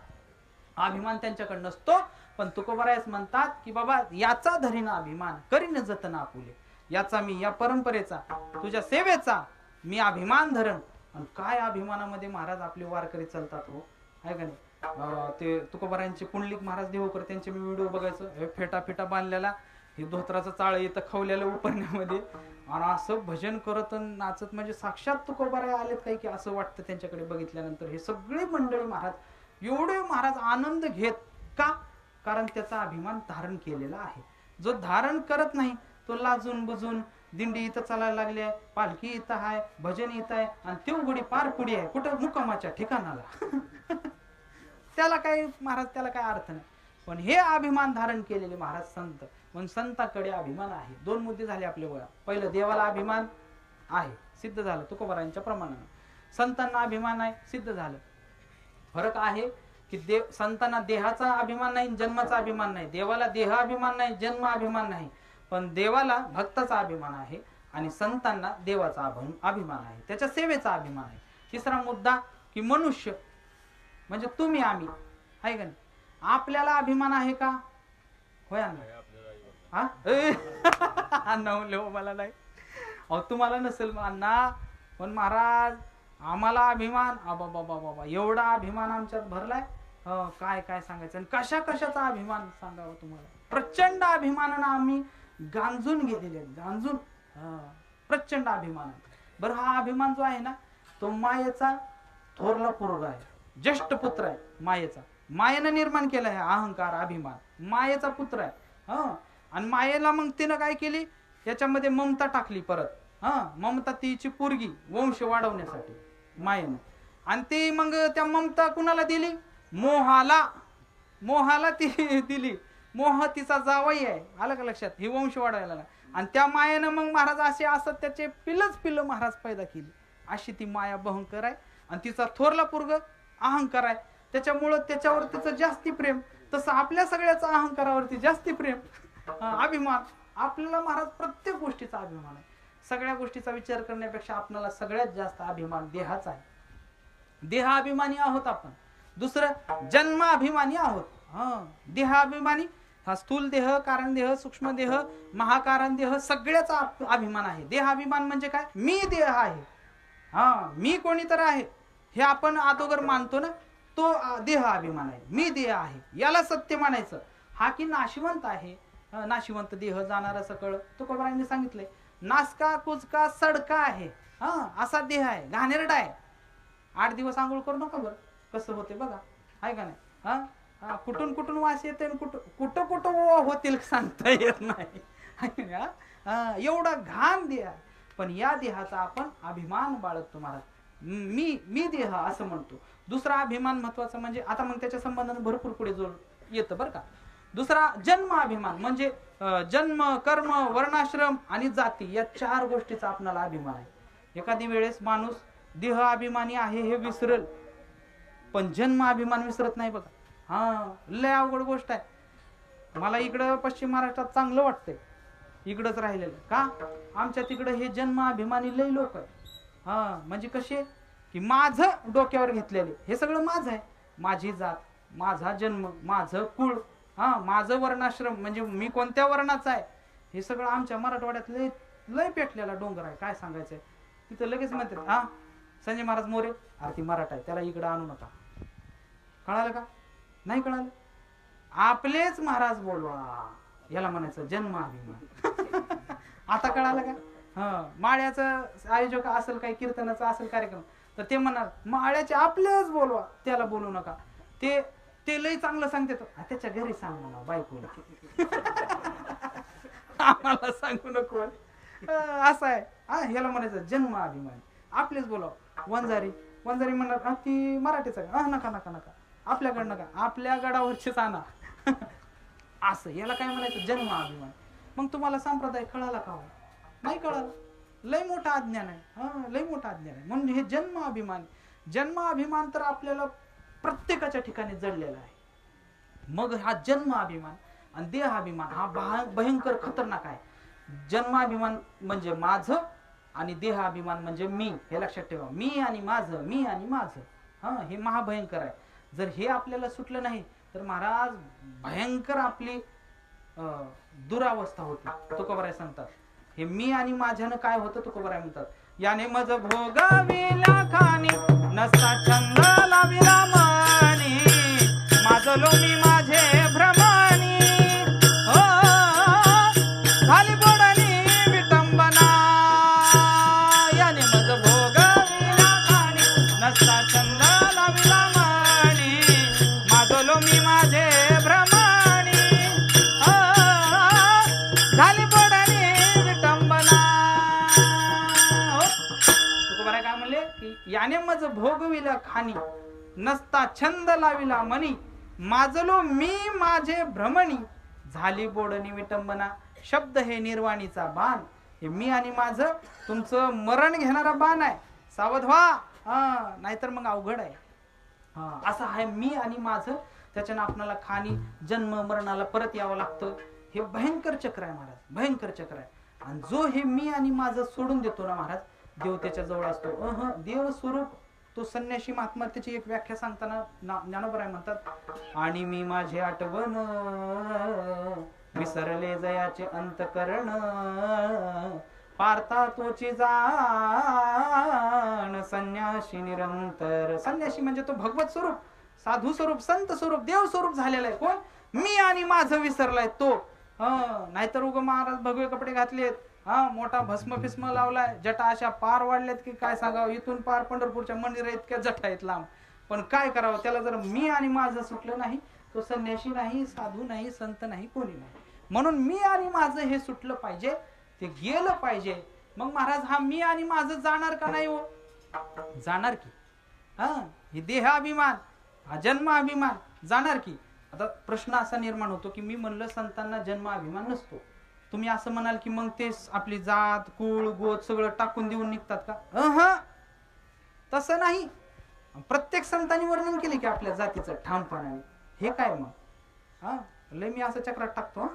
अभिमान त्यांच्याकडे नसतो. पण तुकोबारायच म्हणतात की बाबा याचा धरीन अभिमान, करीन जतन आपुले. याचा मी, या परंपरेचा, तुझ्या सेवेचा मी अभिमान धरण. आणि काय अभिमानामध्ये महाराज आपले वारकरी चालतात हो, आहे का नाही. ते तुकोबारायांचे पुंडलिक महाराज देवकर, त्यांचे मी व्हिडिओ बघायचो, फेटा फेटा बांधलेला, हे धोत्राचं चाळ येतं खवल्याला उपरण्यामध्ये, आणि असं भजन करत नाचत, म्हणजे साक्षात तुकोबाराय आलेत काही की असं वाटतं त्यांच्याकडे बघितल्यानंतर. हे सगळे मंडळी महाराज एवढे महाराज आनंद घेत का? कारण त्याचा अभिमान धारण केलेला आहे. जो धारण करत नाही तो लाजून बुजून दिंडी इथं चालायला लागली, पालखी इथं आहे, भजन इथं आहे, आणि ती उघडी पार पुढे आहे कुठं मुक्कामाच्या ठिकाणाला. त्याला काही महाराज त्याला काय अर्थ नाही. पण हे अभिमान धारण केलेले महाराज संत, पण संताकडे अभिमान आहे. दोन मुद्दे झाले आपले बघा. पहिलं, देवाला अभिमान आहे, सिद्ध झालं तुकोबारायांच्या प्रमाणानं. संतांना अभिमान आहे, सिद्ध झालं. फरक आहे की संतांना देहाचा अभिमान नाही, जन्माचा अभिमान नाही. देवाला देह अभिमान नाही, जन्म अभिमान नाही, पण देवाला भक्ताचा अभिमान आहे, आणि संतांना देवाचा अभिमान आहे, त्याच्या सेवेचा अभिमान आहे. तिसरा मुद्दा की मनुष्य म्हणजे तुम्ही आम्ही आहे का नाही, आपल्याला अभिमान आहे का? होय अण्णा मला नाही. अहो तुम्हाला नसेल अण्णा, पण महाराज आम्हाला अभिमान, बाबा बाबा एवढा अभिमान आमच्यात भरलाय, काय काय सांगायचं. आणि कशा कशाचा अभिमान सांगावं तुम्हाला. प्रचंड अभिमानानं आम्ही गांजून गेलेले आहेत, गांजून, प्रचंड अभिमान. बरं, हा अभिमान जो आहे ना, तो मायेचा थोरला पोरगा आहे, ज्येष्ठ पुत्र आहे मायेचा. मायेनं निर्माण केला आहे अहंकार अभिमान, मायेचा पुत्र आहे. आणि मायेला मग तिनं काय केली, याच्यामध्ये ममता टाकली परत. ममता तिची पोरगी वंश वाढवण्यासाठी मायेनं. आणि ती मग त्या ममता कुणाला दिली? मोहाला. मोहाला ती दिली. मोह तिचा जावई आहे, आलं का लक्षात, ही वंश वाढवायला. आणि त्या मायेनं मग महाराज असे असत त्याचे पिल्लं महाराज पैदा केली. अशी ती माया भयंकर आहे. आणि तिचा थोरला पोरग अहंकार आहे, त्याच्यामुळं त्याच्यावर तिचं जास्ती प्रेम. तसं आपल्या सगळ्याचा अहंकारावरती जास्ती प्रेम, अभिमान. आपल्याला महाराज प्रत्येक गोष्टीचा अभिमान आहे. सगळ्या गोष्टीचा विचार करण्यापेक्षा आपल्याला सगळ्यात जास्त अभिमान देहाचा आहे. देहाभिमानी आहोत आपण. दुसरं जन्माभिमानी आहोत. देहाभिमानी, हा स्थूल देह, कारण देह, सूक्ष्म देह, महाकारण देह, सगळ्याचा अभिमान आहे. देहाभिमान म्हणजे काय? मी देह आहे, मी कोणी तर आहे हे आपण अगोदर मानतो ना, तो देह अभिमान आहे. मी देह आहे याला सत्य मानायचं. हा की नाशिवंत आहे, नाशिवंत देह जाणारा सकळ, तुकोबारायांनी सांगितलंय. नासका कुचका सडका आहे, असा देह आहे, घाणेरडा आहे. 8 दिवस आंघोळ करू नका बरं, कसं होते बघा, आहे का नाही. कुठून कुठून वास येते, कुठं कुठं होतील सांगता येत नाही. एवढा घाण देह आहे. पण या देहाचा आपण अभिमान बाळगतो महाराज. मी देह असं म्हणतो. दुसरा अभिमान महत्वाचा म्हणजे, आता मग त्याच्या संबंधाने भरपूर पुढे जोड येतं बरं का. दुसरा जन्म अभिमान म्हणजे जन्म, कर्म, वर्णाश्रम आणि जाती या 4 गोष्टीचा आपल्याला अभिमान आहे. एखादी वेळेस माणूस देह अभिमानी आहे हे विसरेल, पण जन्म अभिमान विसरत नाही बघा. लय अवघड गोष्ट आहे. मला इकडं पश्चिम महाराष्ट्रात चांगलं वाटतंय इकडंच राहिलेलं का. आमच्या तिकडं हे जन्म अभिमानी लय लोक आहे. म्हणजे कसे की माझं डोक्यावर घेतलेले हे सगळं माझं आहे. माझी जात, माझा जन्म, माझं कुळ, माझं वर्णाश्रम म्हणजे मी कोणत्या वर्णाचा आहे, हे सगळं आमच्या मराठवाड्यात लय लय पेटलेला डोंगर आहे. काय सांगायचंय, तिथं लगेच म्हणतात संजय महाराज मोरे, अरे ती मराठा आहे, त्याला इकडं आणू नका. कळालं का? नाही कळालं. आपलेच महाराज बोलवा, याला म्हणायचं जन्म अभिमान. आता कळालं का? माळ्याचं आयोजक असेल, काही कीर्तनाचा असेल कार्यक्रम, तर ते म्हणणार माळ्याचे आपलेच बोलवा, त्याला बोलू नका. ते लय चांगलं सांगते, त्याच्या घरी सांग म्हणा बायकोला, आम्हाला सांगू नको. असं आहे. ह्याला म्हणायचं जन्म अभिमान, आपलेच बोलाव. वंजारी म्हणणार ती मराठीच आहे, नका नका नका, आपल्याकडे नका, आपल्या गडावरचीच आणा. असं याला काय म्हणायचं जन्म अभिमान. मग तुम्हाला संप्रदाय कळाला का? नाही कळालं. लय मोठा अज्ञान आहे, लय मोठा अज्ञान आहे. म्हणून हे जन्म अभिमान तर आपल्याला प्रत्येकाच्या ठिकाणी जडलेला आहे. मग हा जन्म अभिमान आणि देहाभिमान हा भयंकर खतरनाक आहे. जन्माभिमान म्हणजे माझं आणि देहाभिमान म्हणजे मी, हे लक्षात ठेवा. मी आणि माझं, हे महाभयंकर आहे. जर हे आपल्याला सुटलं नाही तर महाराज भयंकर आपली दुरावस्था होती. तुकोबाराय सांगतात हे मी आणि माझ्यानं काय होतं, तुकोबाराय म्हणतात याने मज भोगाविला खाणी नसा छंद लाविला मानी, माझलो मी माझे भ्रमानी, त्याने मज भोगविला खानी, नसता छंद लाविला मनी, माजलो मी माझे भ्रमणी, झाली बोडणी विटंबना. शब्द हे निर्वाणीचा बाण, हे मी आणि माझं तुमचं मरण घेणारा बाण आहे, सावध व्हा, नाहीतर मग अवघड आहे. असं आहे मी आणि माझं, त्याच्यानं आपल्याला खाणी जन्म मरणाला परत यावं लागतं. हे भयंकर चक्र आहे महाराज, भयंकर चक्र आहे. आणि जो हे मी आणि माझं सोडून देतो ना महाराज, देव त्याच्या जवळ असतो. देव स्वरूप तो संन्यासी महात्मा, त्याची एक व्याख्या सांगताना ज्ञानोबराय म्हणतात, आणि मी माझे आठवण विसरले जयाचे अंतकरण, पारता तोची जाण संन्यासी निरंतर. संन्यासी म्हणजे तो भगवत स्वरूप, साधू स्वरूप, संत स्वरूप, देव स्वरूप झालेला आहे. कोण? मी आणि माझं विसरलाय तो. नाहीतर उग महाराज भगवे कपडे घातलेत, मोठा भस्म फिस्म लावलाय, जटा अशा पार वाढल्यात की काय सांगावं. इथून पार पंढरपूरच्या मंदिर इतक्या जटा आहेत लांब. पण काय करावं त्याला, जर मी आणि माझं सुटलं नाही, तो संन्यासी नाही, साधू नाही, संत नाही, कोणी नाही. म्हणून मी आणि माझं हे सुटलं पाहिजे, ते गेलं पाहिजे. मग महाराज हा मी आणि माझं जाणार का नाही? हो जाणार की. हे देहाभिमान, हा जन्माभिमान जाणार की. आता प्रश्न असा निर्माण होतो की मी म्हणलं संतांना जन्माभिमान नसतो, तुम्ही असं म्हणाल की मग ते आपली जात कुळ गोत सगळं टाकून देऊन निघतात का? तसं नाही. प्रत्येक संतांनी वर्णन केले की आपल्या जातीचं ठामपणाने. हे काय मग लय मी असं चक्रात टाकतो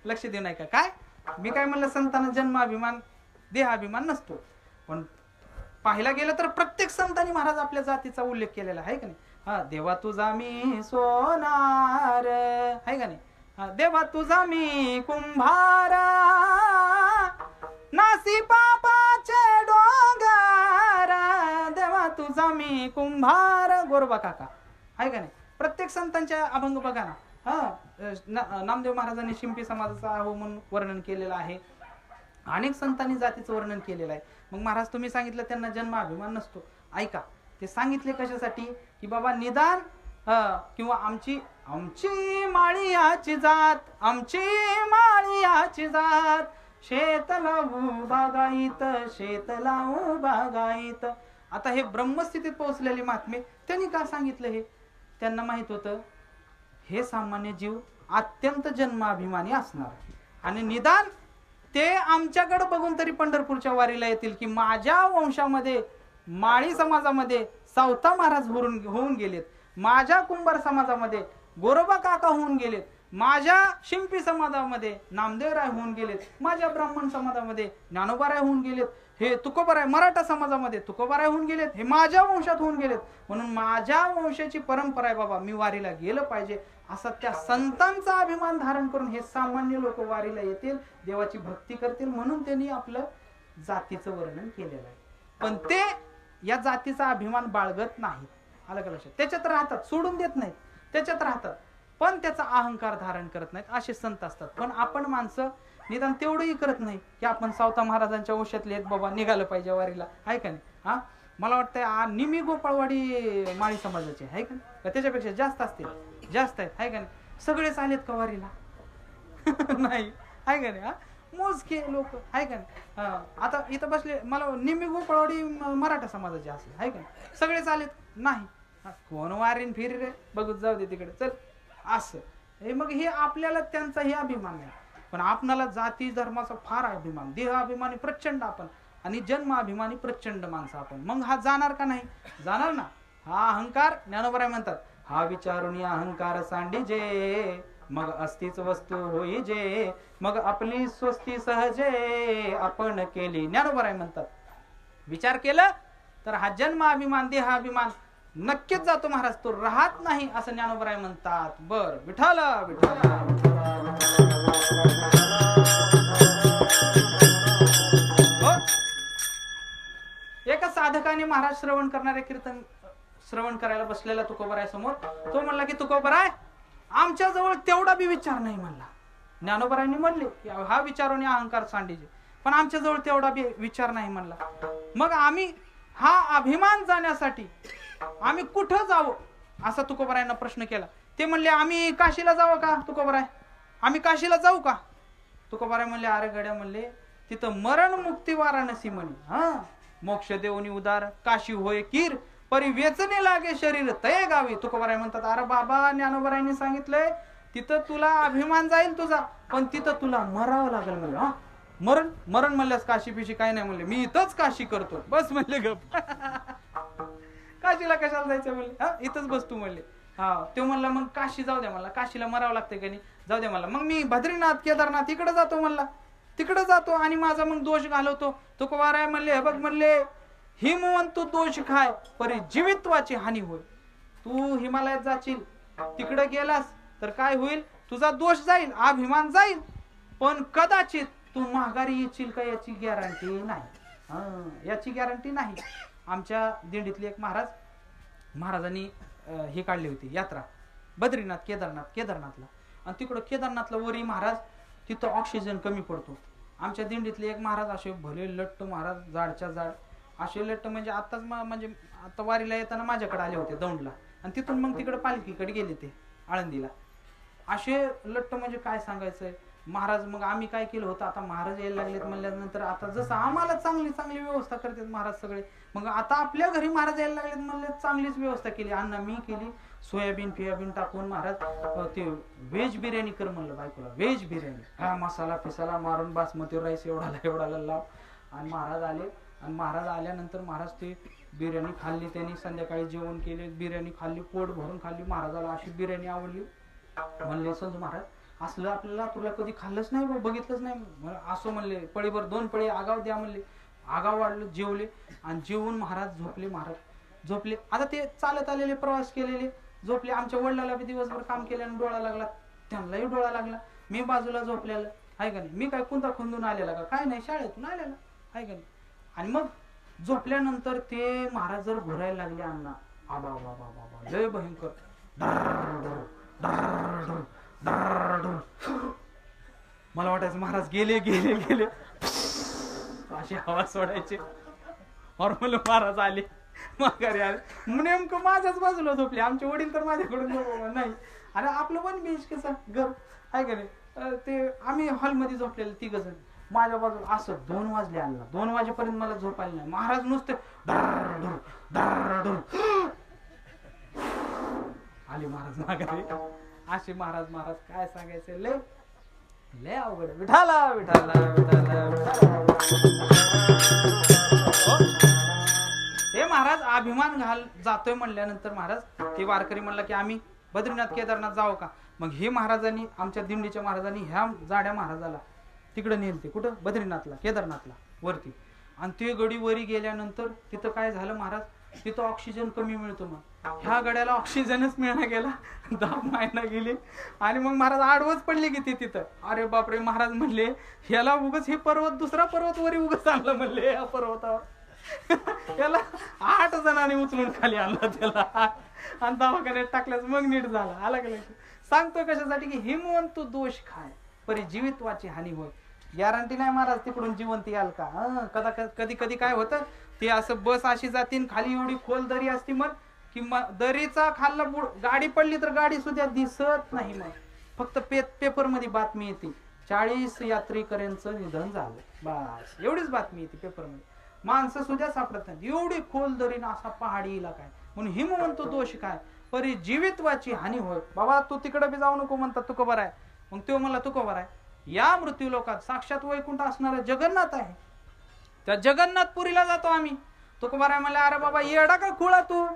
लक्ष देऊ नाही का काय? मी काय म्हणलं संतांना जन्माभिमान देहाभिमान नसतो, पण पाहायला गेलं तर प्रत्येक संतांनी महाराज आपल्या जातीचा उल्लेख केलेला आहे का नाही? देवा तुझा मी सोनार आहे का नाही? देवा तुझा मी कुंभार, नासी पापाचे डोंगर, देवा तुझा मी कुंभार. गोरोबा काका आहे का नाही? प्रत्येक संतांच्या अभंग बघा ना. नामदेव महाराजांनी शिंपी समाजाचा अहो म्हणून वर्णन केलेलं आहे, अनेक संतांनी जातीचं वर्णन केलेलं आहे. मग महाराज तुम्ही सांगितलं त्यांना जन्माभिमान नसतो. ऐका, ते सांगितले कशासाठी की बाबा निदान किंवा आमची माळीयाची जात, आमची माळीयाची जात, शेत लावू बागायत, शेत लावू बागायत. आता हे ब्रह्मस्थितीत पोहोचलेले महात्मे त्यांनी का सांगितलं? हे त्यांना माहित होतं हे सामान्य जीव अत्यंत जन्माभिमानी असणार, आणि निदान ते आमच्याकडे बघून तरी पंढरपूरच्या वारीला येतील की माझ्या वंशामध्ये माळी समाजामध्ये सावता महाराज होऊन गेलेत, माझ्या कुंभार समाजामध्ये गोरोबा काका होऊन गेलेत, माझ्या शिंपी समाजामध्ये नामदेवराय होऊन गेलेत, माझ्या ब्राह्मण समाजामध्ये ज्ञानोबाराय होऊन गेलेत, हे तुकोबाराय मराठा समाजामध्ये तुकोबाराय होऊन गेलेत, हे माझ्या वंशात होऊन गेलेत. म्हणून माझ्या वंशाची परंपरा आहे बाबा, मी वारीला गेलं पाहिजे असा त्या संतांचा अभिमान धारण करून हे सामान्य लोक वारीला येतील, देवाची भक्ती करतील. म्हणून त्यांनी आपलं जातीचं वर्णन केलेलं आहे. पण ते या जातीचा अभिमान बाळगत नाहीत. आलं का लक्षात? त्याच्यात राहतात, सोडून देत नाहीत, त्याच्यात राहतात, पण त्याचा अहंकार धारण करत नाहीत. असे संत असतात. पण आपण माणसं निदान तेवढंही करत नाही की आपण सावता महाराजांच्या वंशातले आहेत बाबा, निघालं पाहिजे वारीला, आहे का नाही? मला वाटतं निमी गोपाळवाडी माळी समाजाचे आहे का नाही? त्याच्यापेक्षा जास्त असतील, जास्त आहेत, आहे का नाही? सगळेच आलेत का वारीला? नाही, आहे का नाही? मोजके लोक, आहे का नाही? आता इथं बसले, मला निमी गोपाळवाडी मराठा समाजाचे असले, आहे का नाही? सगळेच आलेत नाही. कोण वारीन फिर रे, बघत जाऊ दे तिकडे, चल असं. मग हे आपल्याला त्यांचाही अभिमान नाही, पण आपणाला जाती धर्माचा फार अभिमान, देह अभिमानी प्रचंड आपण, आणि जन्म अभिमानी प्रचंड माणसं आपण. मग हा जाणार का नाही? जाणार ना. हा अहंकार ज्ञानोबराय म्हणतात, हा विचारून अहंकार सांडीजे, मग अस्तीच वस्तू होईजे, मग आपली स्वस्ती सहजे आपण केली. ज्ञानोबराय म्हणतात विचार केलं तर हा जन्म अभिमान देहाभिमान नक्कीच जातो महाराज, तो राहत नाही असं ज्ञानोबराय म्हणतात. बर, विठ्ठल विठ्ठल. एका साधकाने महाराज श्रवण करणारे कीर्तन श्रवण करायला बसलेला तुकोबराय समोर, तो म्हणला की तुकोबराय आमच्या जवळ तेवढा बी विचार नाही म्हणला. ज्ञानोबरायांनी म्हणले की हा विचारोने अहंकार सांडीजे, पण आमच्या जवळ तेवढा बी विचार नाही म्हणला. मग आम्ही हा अभिमान जाण्यासाठी आम्ही कुठं जावं असा तुकोबरायांना प्रश्न केला. ते म्हणले आम्ही काशीला जावं का तुकोबराय? आम्ही काशीला जाऊ का? तुकोबराय म्हणले अरे गड्या, म्हणले तिथं मरण मुक्ती वाराणसी म्हणे, मोक्ष देऊनी उदार काशी होय कीर परी वेचणे लागे शरीर तये गावी. तुकोबाराय म्हणतात अरे बाबा ज्ञानोबारायांनी सांगितलंय तिथं तुला अभिमान जाईल तुझा, पण तिथं तुला मरावं लागेल म्हणलं. हा मरण मरण म्हणल्यास काशी पिशी काय नाही म्हणले, मी इथंच काशी करतो बस म्हणले. गप काशीला कशाला जायचं म्हणले, हा इथंच बस तू म्हणले. हा तो म्हणला मग काशी जाऊ द्या मला, काशीला मरावं लागतंय का नाही, जाऊ द्या मला. मग मी बद्रीनाथ केदारनाथ इकडे जातो म्हणला, तिकडे जातो आणि माझा मग दोष घालवतो. तुकोबाराय म्हणले हे बघ म्हणले हिमवंत तू दोष खाय परी जीवित्वाची हानी होय. तू हिमालयात जाशील तिकडे गेलास तर काय होईल, तुझा दोष जाईल, अभिमान जाईल, पण कदाचित तू माघारी येशील का याची गॅरंटी नाही. याची गॅरंटी नाही. आमच्या दिंडीतले एक महाराजांनी हे काढली होती यात्रा बद्रीनाथ केदारनाथला, आणि तिकडं केदारनाथला वरी महाराज तिथं ऑक्सिजन कमी पडतो. आमच्या दिंडीतले एक महाराज असे भले लट्ट महाराज, जाडच्या जाड असे लट्ट, म्हणजे आताच म्हणजे आता वारीला येताना माझ्याकडे आले होते दौंडला, आणि तिथून मग तिकडे पालखीकडे गेले ते आळंदीला. असे लट्ट म्हणजे काय सांगायचंय महाराज. मग आम्ही काय केलं होतं, आता महाराज यायला लागलेत म्हणल्यानंतर आता जसं आम्हाला चांगली चांगली व्यवस्था करतात महाराज सगळे, मग आता आपल्या घरी महाराज यायला लागलेत म्हणले चांगलीच व्यवस्था केली. अण्णा मी केली, सोयाबीन फियाबीन टाकून महाराज ते व्हेज बिर्याणी कर म्हणलं बायकोला, व्हेज बिर्याणी, हा मसाला फिसाला मारून बासमती राईस एवढाला लाव. आणि महाराज आले, आणि महाराज आल्यानंतर महाराज ते बिर्याणी खाल्ली, त्यांनी संध्याकाळी जेवण केले, बिर्याणी खाल्ली, पोट भरून खाल्ली. महाराजाला अशी बिर्याणी आवडली. म्हणले संजू महाराज असलं आपल्याला तुला कधी खाल्लंच नाही, बघितलंच नाही. असं म्हणले पळीभर 2 पळी आगाव द्या म्हणले. आगाव वाढलं, जेवले, आणि जेवून महाराज झोपले. महाराज झोपले, आता ते चालत आलेले, प्रवास केलेले, झोपले. आमच्या वडिलाला बी दिवसभर काम केल्याने डोळा लागला, त्यांनाही डोळा लागला. मी बाजूला झोपलेलं आहे का नाही, मी काय कोणता खुंदून आलेला का, काय नाही, शाळेतून आलेला आहे का नाही. आणि मग झोपल्यानंतर ते महाराज जर घोरायला लागले अण्णा, आबा बाबा बाबा लय भयंकर, मला वाटायचं महाराज गेले गेले गेले अशी हवा सोडायचे. नॉर्मल महाराज आले, माघारी आले, नेमकं माझ्याच बाजूला झोपले. आमचे वडील तर माझ्याकडून नाही, आणि आपलं पण बीच कसं घर आहे का नाही, ते आम्ही हॉलमध्ये झोपलेले 3 जण माझ्या बाजूला. असं 2 वाजले आणला, 2 वाजेपर्यंत मला झोप आली नाही. महाराज नुसते आले महाराज माघारी. असे महाराज काय सांगायचे, लय लय अवघड. विठाला विठाला विठाला हे महाराज अभिमान घाल जातोय म्हणल्यानंतर महाराज ते वारकरी म्हणला की आम्ही बद्रीनाथ केदारनाथ जाऊ का. मग हे महाराजांनी, आमच्या दिंडीच्या महाराजांनी ह्या जाड्या महाराजाला तिकडे नेलते, कुठं केदारनाथला वरती. आणि ते गडी वरी गेल्यानंतर तिथं काय झालं महाराज, तिथं ऑक्सिजन कमी मिळतो. मग ह्या गड्याला ऑक्सिजनच मिळणं गेला, 10 महिना गेले, आणि मग महाराज आडवच पडले की ते तिथं. अरे बापरे, महाराज म्हणले ह्याला उगच हे पर्वत, दुसरा पर्वत वरी उगच आणलं म्हणले, या पर्वतावर याला 8 जणांनी उचलून खाली आणलं त्याला, आणि दवाखान्यात टाकल्यास मग नीट झाला. आला का सांगतोय कशासाठी, की हिमवंत तू दोष खाय परी जीवित्वाची हानी होय. गॅरंटी नाही महाराज तिकडून जिवंत याल का. कधी कधी काय होतं, ते असं बस अशी जातीन, खाली एवढी खोल दरी असती, मग कि दरीचा खाल्ला गाडी पडली तर गाडी सुद्धा दिसत नाही. मग फक्त पेपर मध्ये बातमी येते 40 यात्रेकऱ्यांचं निधन झालं, बस एवढीच बातमी येते पेपर मध्ये. माणसं सुद्धा सापडत नाही, एवढी खोल दरीन असा पहाडी इलाका आहे. म्हणून हिमवंत दोष काय परी जीवित्वाची हानी होय. बाबा तू तिकडे बी जाऊ नको म्हणतात, तू खबर आहे. मग तो म्हणला तू खबर आहे, या मृत्यू लोकात साक्षात वैकुंठ असणारा जगन्नाथ आहे, त्या जगन्नाथपुरीला जातो आम्ही. तुकोबाराय म्हणले अरे बाबा येडा का खुळा तू,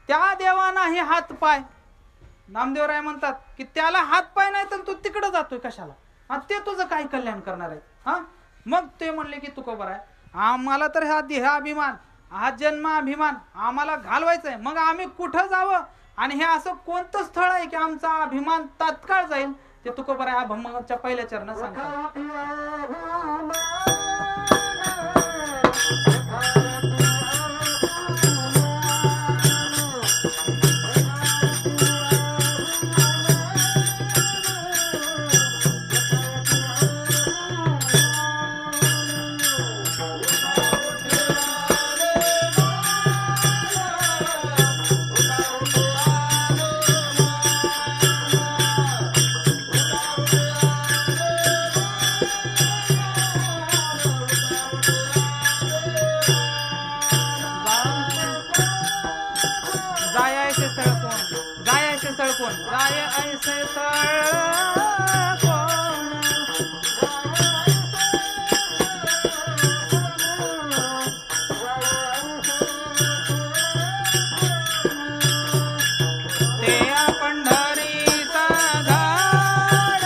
त्या देवाना हे हात पाय. नामदेवराय म्हणतात की त्याला हात पाय नाही तर तू तिकडे जातोय कशाला, ते तुझं काय कल्याण करणार आहे. हा मग ते म्हणले की तुकोबाराय आम्हाला तर हा देहाभिमान, हा जन्माभिमान आम्हाला घालवायचा आहे, मग आम्ही कुठं जावं, आणि हे असं कोणतं स्थळ आहे की आमचा अभिमान तात्काळ जाईल. ते तुकोबाराय अभंगाच्या पहिल्या चरणात सांगतात. ऐसे तळ कोण ते या पंढरीचा झाड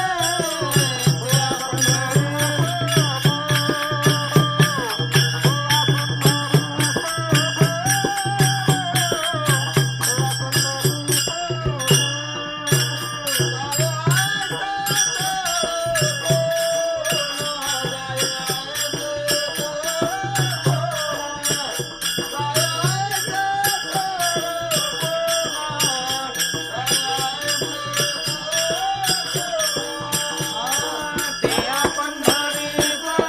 ते या पंढरीचा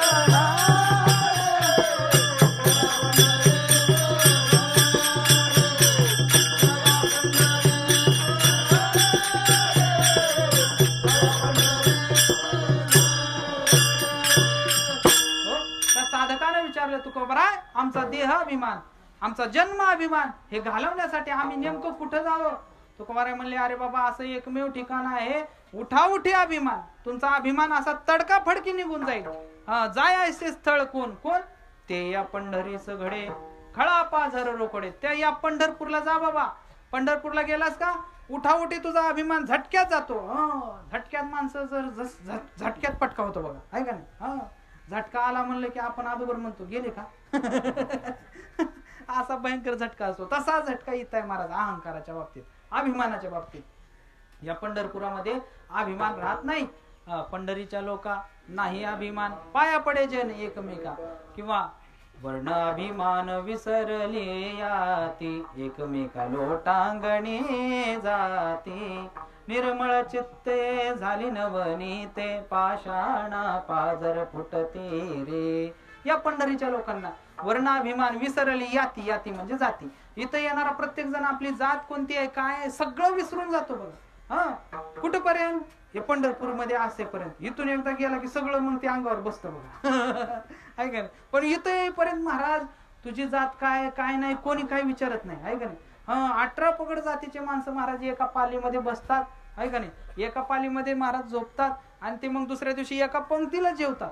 हो, त्या साधकाने विचारलं तुकोबराय आमचा देह अभिमान आमचा जन्म अभिमान हे घालवण्यासाठी आम्ही नेमकं कुठं जावं. तुकोबाराय म्हणले अरे बाबा असं एकमेव ठिकाण आहे उठाउठी अभिमान. तुमचा अभिमान असा तडका फडकी निघून जाईल. जाय ऐसे स्थळ कोण कोण ते या पंढरीच घडे खळा पाझर रोकडे. त्या या पंढरपूरला जा बाबा. पंढरपूरला गेलास का उठाउठी तुझा अभिमान झटक्यात जातो. झटक्यात माणसं जर झटक्यात पटका होतो बघा आहे का नाही. झटका आला म्हणलं की आपण अगोदर म्हणतो गेले का असा भयंकर झटका असतो. तसा झटका येत आहे महाराज अहंकाराच्या बाबतीत अभिमानाच्या बाबतीत. या पंढरपुरामध्ये अभिमान राहत नाही. पंढरीच्या लोका नाही अभिमान पाया पडे जन एकमेका किंवा वर्ण अभिमान विसरले याती एकमेका लोटांगणी जाती. निर्मळ चित्ते झाली नवनीते पाषाणा पाजर फुटते रे. या पंढरीच्या लोकांना वर्णाभिमान विसरली याती याती म्हणजे जाती. इथं येणारा प्रत्येक जण आपली जात कोणती आहे काय आहे सगळं विसरून जातो बघा. कुठपर्यंत हे पंढरपूर मध्ये असेपर्यंत. इथून एकदा गेला की सगळं मग ते अंगावर बसतं बघा आहे का नाही. पण इथं येईपर्यंत महाराज तुझी जात काय काय नाही कोणी काही विचारत नाही आहे का नाही. 18 पगड जातीचे माणसं महाराज एका पालीमध्ये बसतात आहे का नाही. एका पालीमध्ये महाराज झोपतात आणि ते मग दुसऱ्या दिवशी एका पंक्तीला जेवतात.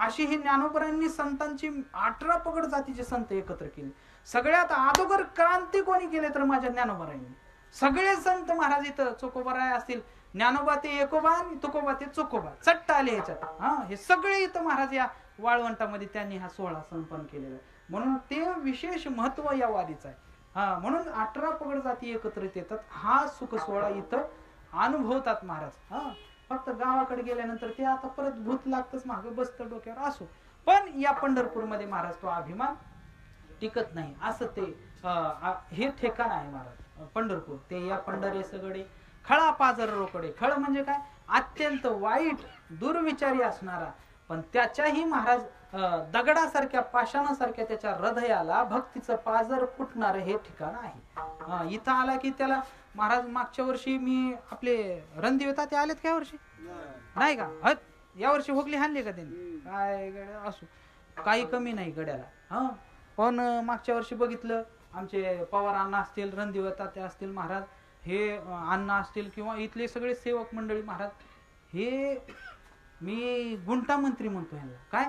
अशी ही ज्ञानोबरांनी संतांची 18 पगड जातीचे संत एकत्र केले. सगळ्यात अगोदर क्रांती कोणी केले तर माझ्या ज्ञानोबरांनी. सगळे संत महाराज इथं चोकोबाराय असतील ज्ञानोबा ते एकोबा आणि तुकोबा ते चोकोबा चट्ट आले ह्याच्यात. हे सगळे इथं महाराज या वाळवंटामध्ये त्यांनी हा सोहळा संपन्न केलेला आहे. म्हणून ते विशेष महत्व या वारीचं आहे. म्हणून 18 पगड जाती एकत्रित येतात. हा सुख सोहळा इथं अनुभवतात महाराज. फक्त गावाकडे गेल्यानंतर ते आता परत भूत लागतच मागं बसतं डोक्यावर असो. पण या पंढरपूरमध्ये महाराज तो अभिमान टिकत नाही असं ते हे ठिकाण आहे महाराज पंढरपूर. ते या पंढरे सगळे खळा पाजर रोकडे. खळ म्हणजे काय अत्यंत वाईट दुर्विचारी असणारा पण त्याच्याही महाराज दगडासारख्या पाषाणासारख्या त्याच्या हृदयाला भक्तीचं पाजर फुटणार हे ठिकाण आहे. इथं आला की त्याला महाराज मागच्या वर्षी मी आपले रणदिवेता ते आलेत काय वर्षी नाही का. या वर्षी हुगली हाणली का त्यांनी काय असो काही कमी नाही गड्याला. पण मागच्या वर्षी बघितलं आमचे पवार अण्णा असतील रणदिवेता ते असतील महाराज हे अण्णा असतील किंवा इथले सगळे सेवक मंडळी महाराज हे मी गुंटा मंत्री म्हणतो ह्यांना काय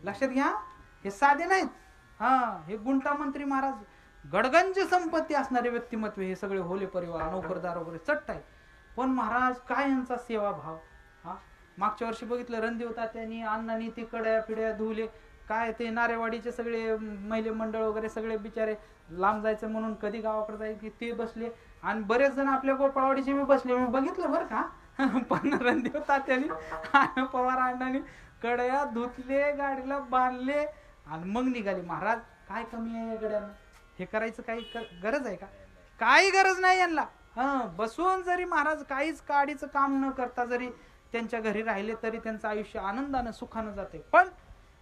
लक्षात घ्या. हे साधे नाहीत. हे गुंटा मंत्री महाराज गडगंज संपत्ती असणारे व्यक्तिमत्व हे सगळे होले परिवार नोकरदार वगैरे चट्ट आहे. पण महाराज काय यांचा सेवा भाव. मागच्या वर्षी बघितलं रणदेवता त्यांनी अण्णांनी ते कड्या पिड्या धुवले काय ते नारेवाडीचे सगळे महिला मंडळ वगैरे सगळे बिचारे लांब जायचं म्हणून कधी गावाकडे जायचे ते बसले आणि बरेच जण आपल्या गोपाळवाडीचे मी बसले मी बघितलं बरं का. पण रणदेव तात्यानी आणि पवार अण्णांनी कड्या धुतले गाडीला बांधले आणि मग निघाले. महाराज काय कमी आहे या गड्यांना. हे करायचं काही गरज आहे का. काही गरज नाही यांना. बसून जरी महाराज काहीच काडीचं काम न करता जरी त्यांच्या घरी राहिले तरी त्यांचं आयुष्य आनंदानं सुखानं जाते. पण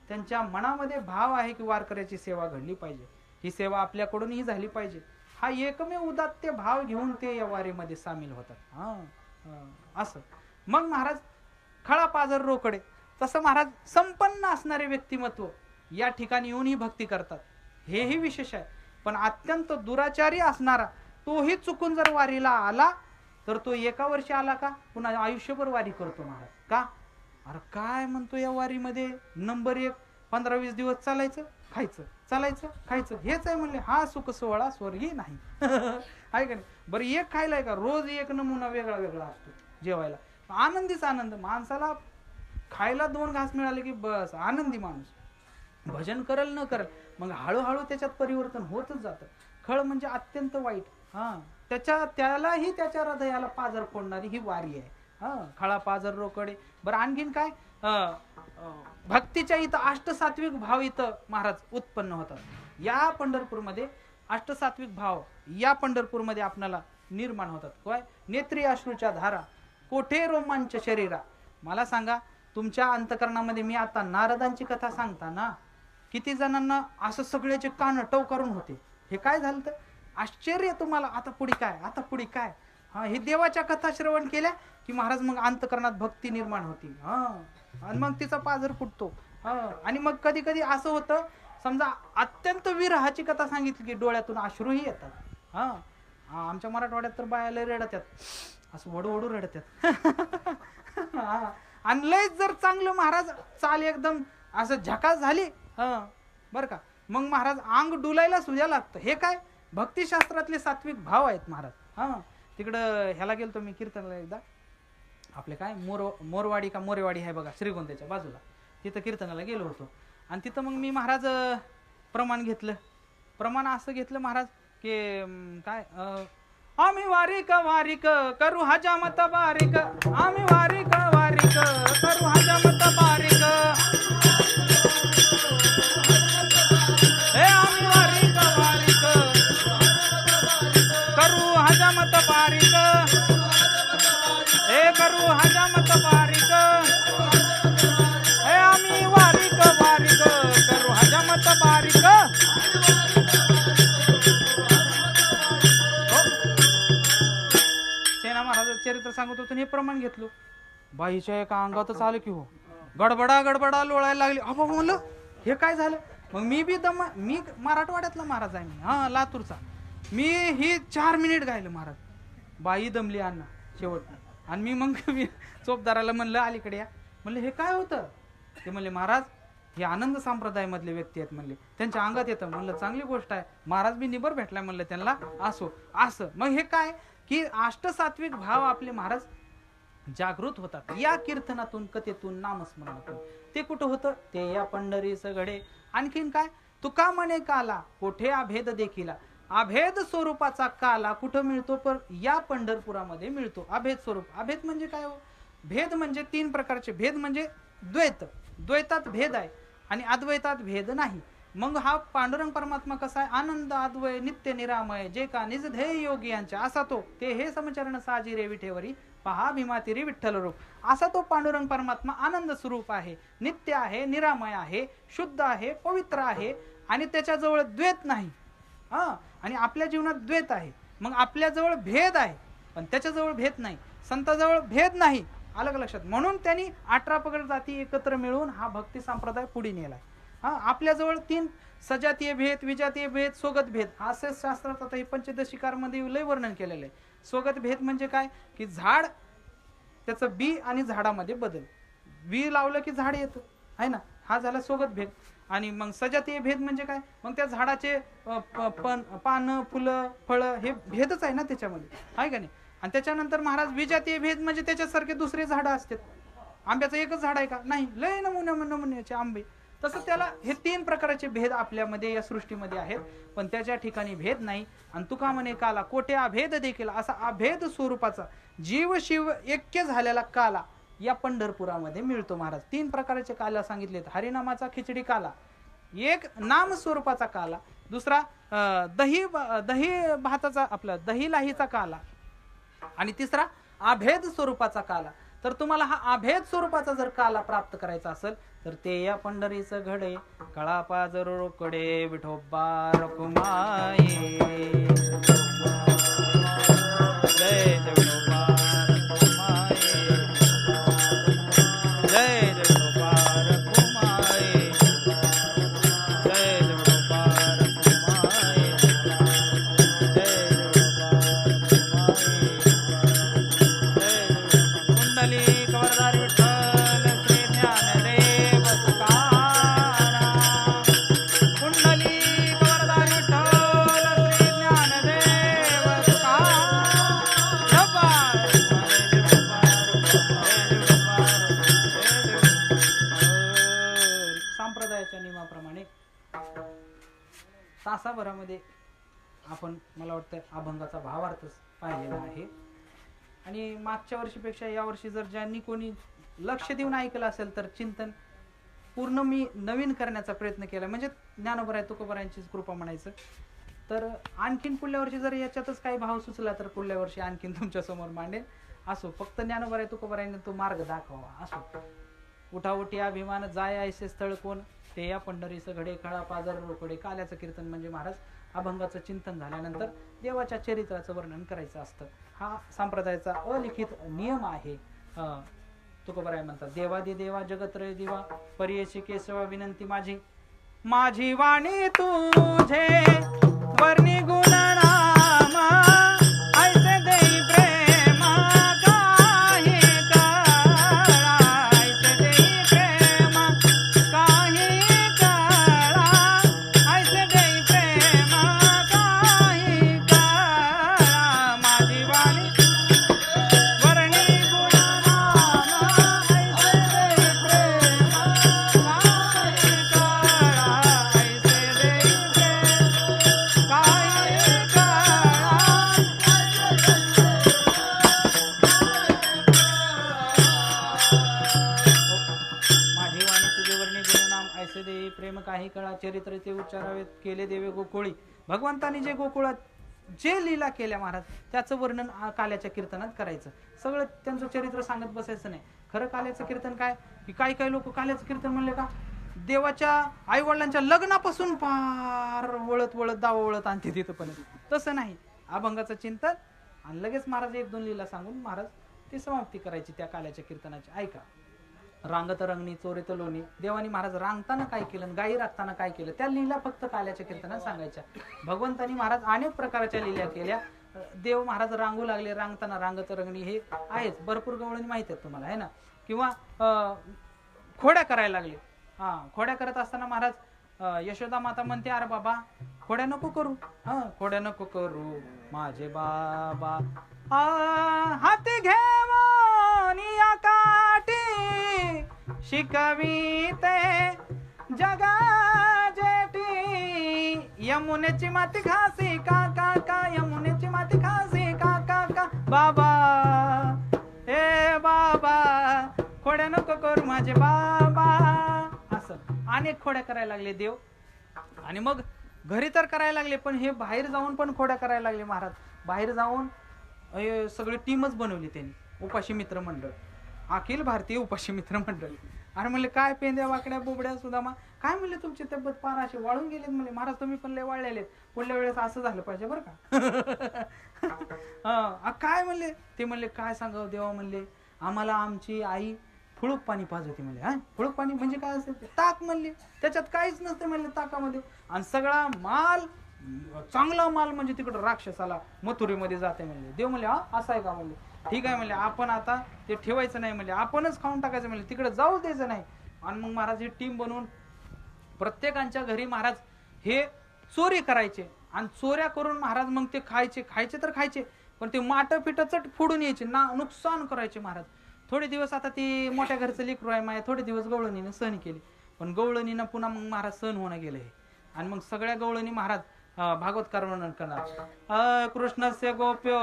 त्यांच्या मनामध्ये भाव आहे की वारकऱ्याची सेवा घडली पाहिजे. ही सेवा आपल्याकडूनही झाली पाहिजे. हा एकमेव उदात्त भाव घेऊन ते या वारीमध्ये सामील होतात. असं मग महाराज खळा पाजर रोकडे तसं महाराज संपन्न असणारे व्यक्तिमत्व या ठिकाणी येऊनही भक्ती करतात. हेही विशेष आहे. पण अत्यंत दुराचारी असणारा तोही चुकून जर वारीला आला तर तो एका वर्षी आला का पुन्हा आयुष्यभर वारी करतो महाराज. का? अरे काय म्हणतो या वारीमध्ये नंबर 1 15-20 दिवस चालायचं खायचं, चालायचं खायचं, हेच आहे म्हणले. हा सुख सोहळा स्वर्गी नाही. आहे का नाही? बरं एक खायलाय का? रोज एक नमुना वेगळा वेगळा असतो जेवायला. आनंदीच आनंद. माणसाला खायला 2 घास मिळाले की बस आनंदी माणूस. भजन करल न करल मग हळूहळू त्याच्यात परिवर्तन होतच जातं. खळ म्हणजे अत्यंत वाईट. त्यालाही त्याच्या हृदयाला पाजर फोडणारी ही वारी आहे. खळा पाजर रोकडे. बरं आणखीन काय? भक्तीच्या इथं अष्टसात्विक भाव इथं महाराज उत्पन्न होतात. या पंढरपूरमध्ये अष्टसात्विक भाव या पंढरपूरमध्ये आपल्याला निर्माण होतात. काय? नेत्री अश्रूच्या धारा, कोठे रोमांच शरीरा. मला सांगा तुमच्या अंतकरणामध्ये मी आता नारदांची कथा सांगताना किती जणांना असं सगळ्याचे कान टवकारून होते. हे काय झालं? तर आश्चर्य तुम्हाला. आता पुढे काय? आता पुढे काय? हे देवाच्या कथा श्रवण केल्या की महाराज मग अंतकरणात भक्ती निर्माण होती. आणि मग तिचा पाझर फुटतो. आणि मग कधी कधी असं होतं, समजा अत्यंत विरहाची कथा सांगितली की डोळ्यातून अश्रूही येतात. आमच्या मराठवाड्यात तर बायाला रडत्यात, असं वडू रडत्यात. आणि लय जर चांगलं महाराज चाल एकदम असं झकास झाली बर का, मग महाराज अंग डुलायला सुद्धा लागतं. हे काय? भक्तिशास्त्रातले सात्विक भाव आहेत महाराज. तिकडं ह्याला गेलतो मी कीर्तनाला एकदा. आपले काय मोरवाडी का मोरेवाडी आहे बघा श्रीगोंद्याच्या बाजूला. तिथं कीर्तनाला गेलो होतो. आणि तिथं मग मी महाराज प्रमाण घेतलं. प्रमाण असं घेतलं महाराज की काय आम्ही वारिक वारिक करू हजामत बारीक, आम्ही वारिक वारिक करू हजामत बारीक, हे आम्ही वारिक वारिक करू हजामत बारीक, हे करू हजामत बारीक, हे आम्ही वारिक वारिक करू हजामत बारीक. चरित्र सांगत होतो हे प्रमाण घेतलो. बाईच्या एका अंगातच आलं की हो गडबडा लोळायला लागली. अबा म्हणलं हे काय झालं? मग मी मराठवाड्यातला महाराज आहे. मी लातूरचा. मी ही 4 मिनिट गायलं महाराज. बाई दमली अण्णा शेवट. आणि मी चोपदाराला म्हणलं अलीकडे या. म्हणलं हे काय होतं? ते म्हणले महाराज हे आनंद संप्रदाय मधले व्यक्ती आहेत म्हणले, त्यांच्या अंगात येतं. म्हणलं चांगली गोष्ट आहे. महाराज बी निबर भेटलाय म्हणलं त्यांना. असं मग हे काय की अष्टसात्विक भाव आपले महाराज जागृत होतात या कीर्तनातून, कथेतून, नामस्मरणातून. ते कुठं होतं? ते या पंढरी सगळे. आणखीन काय? तुका म्हणे काला कोठे अभेद देखिला. अभेद स्वरूपाचा काला कुठं मिळतो? पण या पंढरपुरामध्ये मिळतो. अभेद स्वरूप. अभेद म्हणजे काय हो? भेद म्हणजे 3 प्रकारचे भेद. म्हणजे द्वैत, द्वैतात भेद आहे आणि अद्वैतात भेद नाही. मग हा पांडुरंग परमात्मा कसा आहे? आनंद अद्वय नित्य निरामय जे का निज ध्येय योगी यांच्या असा तो. ते हे समचरण साजी रे विठेवरी पहा भीमातिरी विठ्ठल रूप. असा तो पांडुरंग परमात्मा आनंद स्वरूप आहे, नित्य आहे, निरामय आहे, शुद्ध आहे, पवित्र आहे आणि त्याच्याजवळ द्वैत नाही. आणि आपल्या जीवनात द्वैत आहे. मग आपल्याजवळ भेद आहे पण त्याच्याजवळ भेद नाही. संताजवळ भेद नाही. अलग लक्षात. म्हणून त्यांनी 18 पगड जाती एकत्र मिळून हा भक्ती संप्रदाय पुढे नेलाय. आपल्याजवळ 3 सजातीय भेद, विजातीय भेद, स्वगत भेद. असं शास्त्रात आता हे पंचदशिकार मध्ये लय वर्णन केलेलं आहे. स्वगत भेद म्हणजे काय की झाड त्याचं बी आणि झाडामध्ये बदल. बी लावलं की झाड येतं आहे ना, हा झाला स्वगत भेद. आणि मग सजातीय भेद म्हणजे काय? मग त्या झाडाचे पानं, फुलं, फळं हे भेदच आहे ना त्याच्यामध्ये, आहे का नाही? आणि त्याच्यानंतर महाराज विजातीय भेद म्हणजे त्याच्यासारखे दुसरे झाडं असतात. आंब्याचं एकच झाड आहे का? नाही, लय नमुन्याचे आंबे. तसं त्याला हे 3 प्रकारचे भेद आपल्यामध्ये या सृष्टीमध्ये आहेत पण त्याच्या ठिकाणी भेद नाही. आणि तुका म्हणे काला कोठे अभेद देखील. असा अभेद स्वरूपाचा जीव शिव ऐक्य झालेला काला या पंढरपुरामध्ये मिळतो महाराज. 3 प्रकारचे काला सांगितलेत. हरिनामाचा खिचडी काला, एक नाम स्वरूपाचा काला, दुसरा दही भाताचा आपला दही लाहीचा काला आणि तिसरा अभेद स्वरूपाचा काला. तर तुम्हाला हा अभेद स्वरूपाचा जर काला प्राप्त करायचा असेल तर ते या पंढरीचं घडे कळा पाजर रोकडे विठोबा रखुमाई. जय जय विठोबा रखुमाई, जय जय विठोबा रखुमाई, जय जय विठोबा रखुमाई, जय जय विठोबा रखुमाई. तासाभरामध्ये आपण मला वाटतं अभंगाचा भावार्थच पाहिलेला आहे. आणि मागच्या वर्षीपेक्षा यावर्षी जर ज्यांनी कोणी लक्ष देऊन ऐकलं असेल तर चिंतन पूर्ण मी नवीन करण्याचा प्रयत्न केला, म्हणजे ज्ञानोबराय तुकोबरायांचीच कृपा म्हणायचं. तर आणखीन पुढल्या वर्षी जर याच्यातच काही भाव सुचला तर पुढल्या वर्षी आणखीन तुमच्या समोर मांडेल. असो, फक्त ज्ञानोबराय तुकोबरायांनी तो मार्ग दाखवावा. असो, उठाउठी अभिमान जाय ऐसे स्थळ कोण, ते या पंढरीचं घडे खळा पाजर रोकडे. काल्याचं कीर्तन म्हणजे महाराज अभंगाचं चिंतन झाल्यानंतर देवाच्या चरित्राचं वर्णन करायचं असतं. हा संप्रदायाचा अलिखित नियम आहे. तुकोबराय म्हणतात, देवादी देवा जगत्रय दिवा, परियेशी केशवा विनंती माझी, माझी वाणी तुझे वर्णी गुणनाम, ऐसे देई प्रेम काही काळा, ऐसे देई प्रेम काही काळा, ऐसे देई प्रेम काही काळा, माझी वाणी वर्णी गुणनाम, ऐसे देई प्रेम काही काळा, ऐसे देई प्रेम काही काळा. माझी वाणी तुझे वर्णी गुणनाम, ऐसे देई प्रेम काही काळा, चरित्र ते उच्चारावेत केले देवे गोकुळी. भगवंतानी जे गोकुळात जे लीला केल्या महाराज त्याचं वर्णन काल्याच्या कीर्तनात करायचं. सगळं त्यांचं चरित्र सांगत बसायचं नाही. खरं काल्याचं कीर्तन काय की काही लोक काल्याचं कीर्तन म्हणले का देवाच्या आई वडिलांच्या लग्नापासून फार वळत वळत दावा वळत आणते तिथं, पण तसं नाही. अभंगाचं चिंतन आणि लगेच महाराज एक दोन लीला सांगून महाराज ती समाप्ती करायची त्या काल्याच्या कीर्तनाची. ऐका, रांगत रंगणी चोरीत लोणी, देवानी महाराज रांगताना काय केलं, गायी राखताना काय केलं, त्या लीला फक्त काल्याच्या कीर्तनात सांगायच्या. भगवंतानी महाराज अनेक प्रकारच्या लीला केल्या. देव महाराज रांगू लागले, रांगताना रांगत रंगणी हे आहेच, भरपूर गवळणी माहित आहेत तुम्हाला आहे ना. किंवा खोड्या करायला लागले. खोड्या करत असताना महाराज यशोदा माता म्हणते, अरे बाबा खोड्या नको करू, खोड्या नको करू माझे बाबा, हाती घेऊन या काठी शिकवीते जगा जेठी, यमुनेची माती खासी का का का, यमुनेची माती खासी का का का, बाबा ए बाबा खोड्या नको करू माझे बाबा. असं अनेक खोड्या करायला लागले देव. आणि मग घरी तर करायला लागले, पण हे बाहेर जाऊन पण खोड्या करायला लागले महाराज. बाहेर जाऊन सगळी टीमच बनवली त्यांनी, उपाशी मित्र मंडळ, अखिल भारतीय उपाशी मित्र मंडळ. आणि म्हणले काय पेंद्या वाकड्या बोबड्या सुदामा, काय म्हणले तुमची तब्येत पार अशी वाळून गेलीत म्हणले. महाराज तुम्ही पण लय वाळलेले, पुढल्या वेळेस असं झालं पाहिजे बरं का. काय म्हणले ते, म्हणले काय सांगावं देवा, म्हणले आम्हाला आमची आई फुळूक पाणी पाज होती म्हणले. फुळूक पाणी म्हणजे काय असते, ताक म्हणले, त्याच्यात काहीच नसतं म्हणले ताकामध्ये. आणि सगळा माल, चांगला माल म्हणजे तिकडं राक्षसाला मथुरीमध्ये जाते म्हणले. देव म्हणले असं आहे का म्हणले, ठीक आहे म्हणले, आपण आता ते ठेवायचं नाही म्हणले, आपणच खाऊन टाकायचं म्हणले, तिकडे जाऊ द्यायचं नाही. आणि मग महाराज ही टीम बनवून प्रत्येकांच्या घरी महाराज हे चोरी करायचे. आणि चोऱ्या करून महाराज मग ते खायचे तर खायचे, पण ते माट पिठ चट फोडून यायचे, नुकसान करायचे महाराज. थोडे दिवस आता ती मोठ्या घरचं लेकरू आहे माया, थोडे दिवस गवळणीनं सहन केली, पण गवळणीनं पुन्हा मग महाराज सहन होणं गेलं हे. आणि मग सगळ्या गवळणी महाराज भागवतकार वर्णन करणार. कृष्णस्य गोप्यो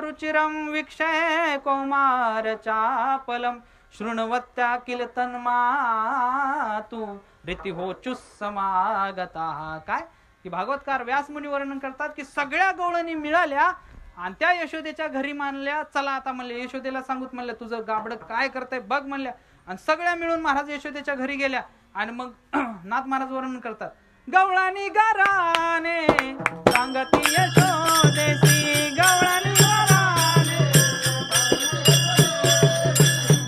रुचिरम वीक्षय कौमार चापलम, शृण्वत्या किल तन्मातु रीती हो समागता. काय की भागवतकार व्यासमुनी वर्णन करतात की सगळ्या गवळणी मिळाल्या आणि त्या यशोदेच्या घरी मानल्या. चला आता म्हणले यशोदेला सांगूत म्हणलं, तुझं गाबड काय करतंय बघ म्हणल्या. आणि सगळ्या मिळून महाराज यशोदेच्या घरी गेल्या. आणि मग नाथ महाराज वर्णन करतात, गवळणी घराने सांगती यशोदेसी, गवळणी घराने,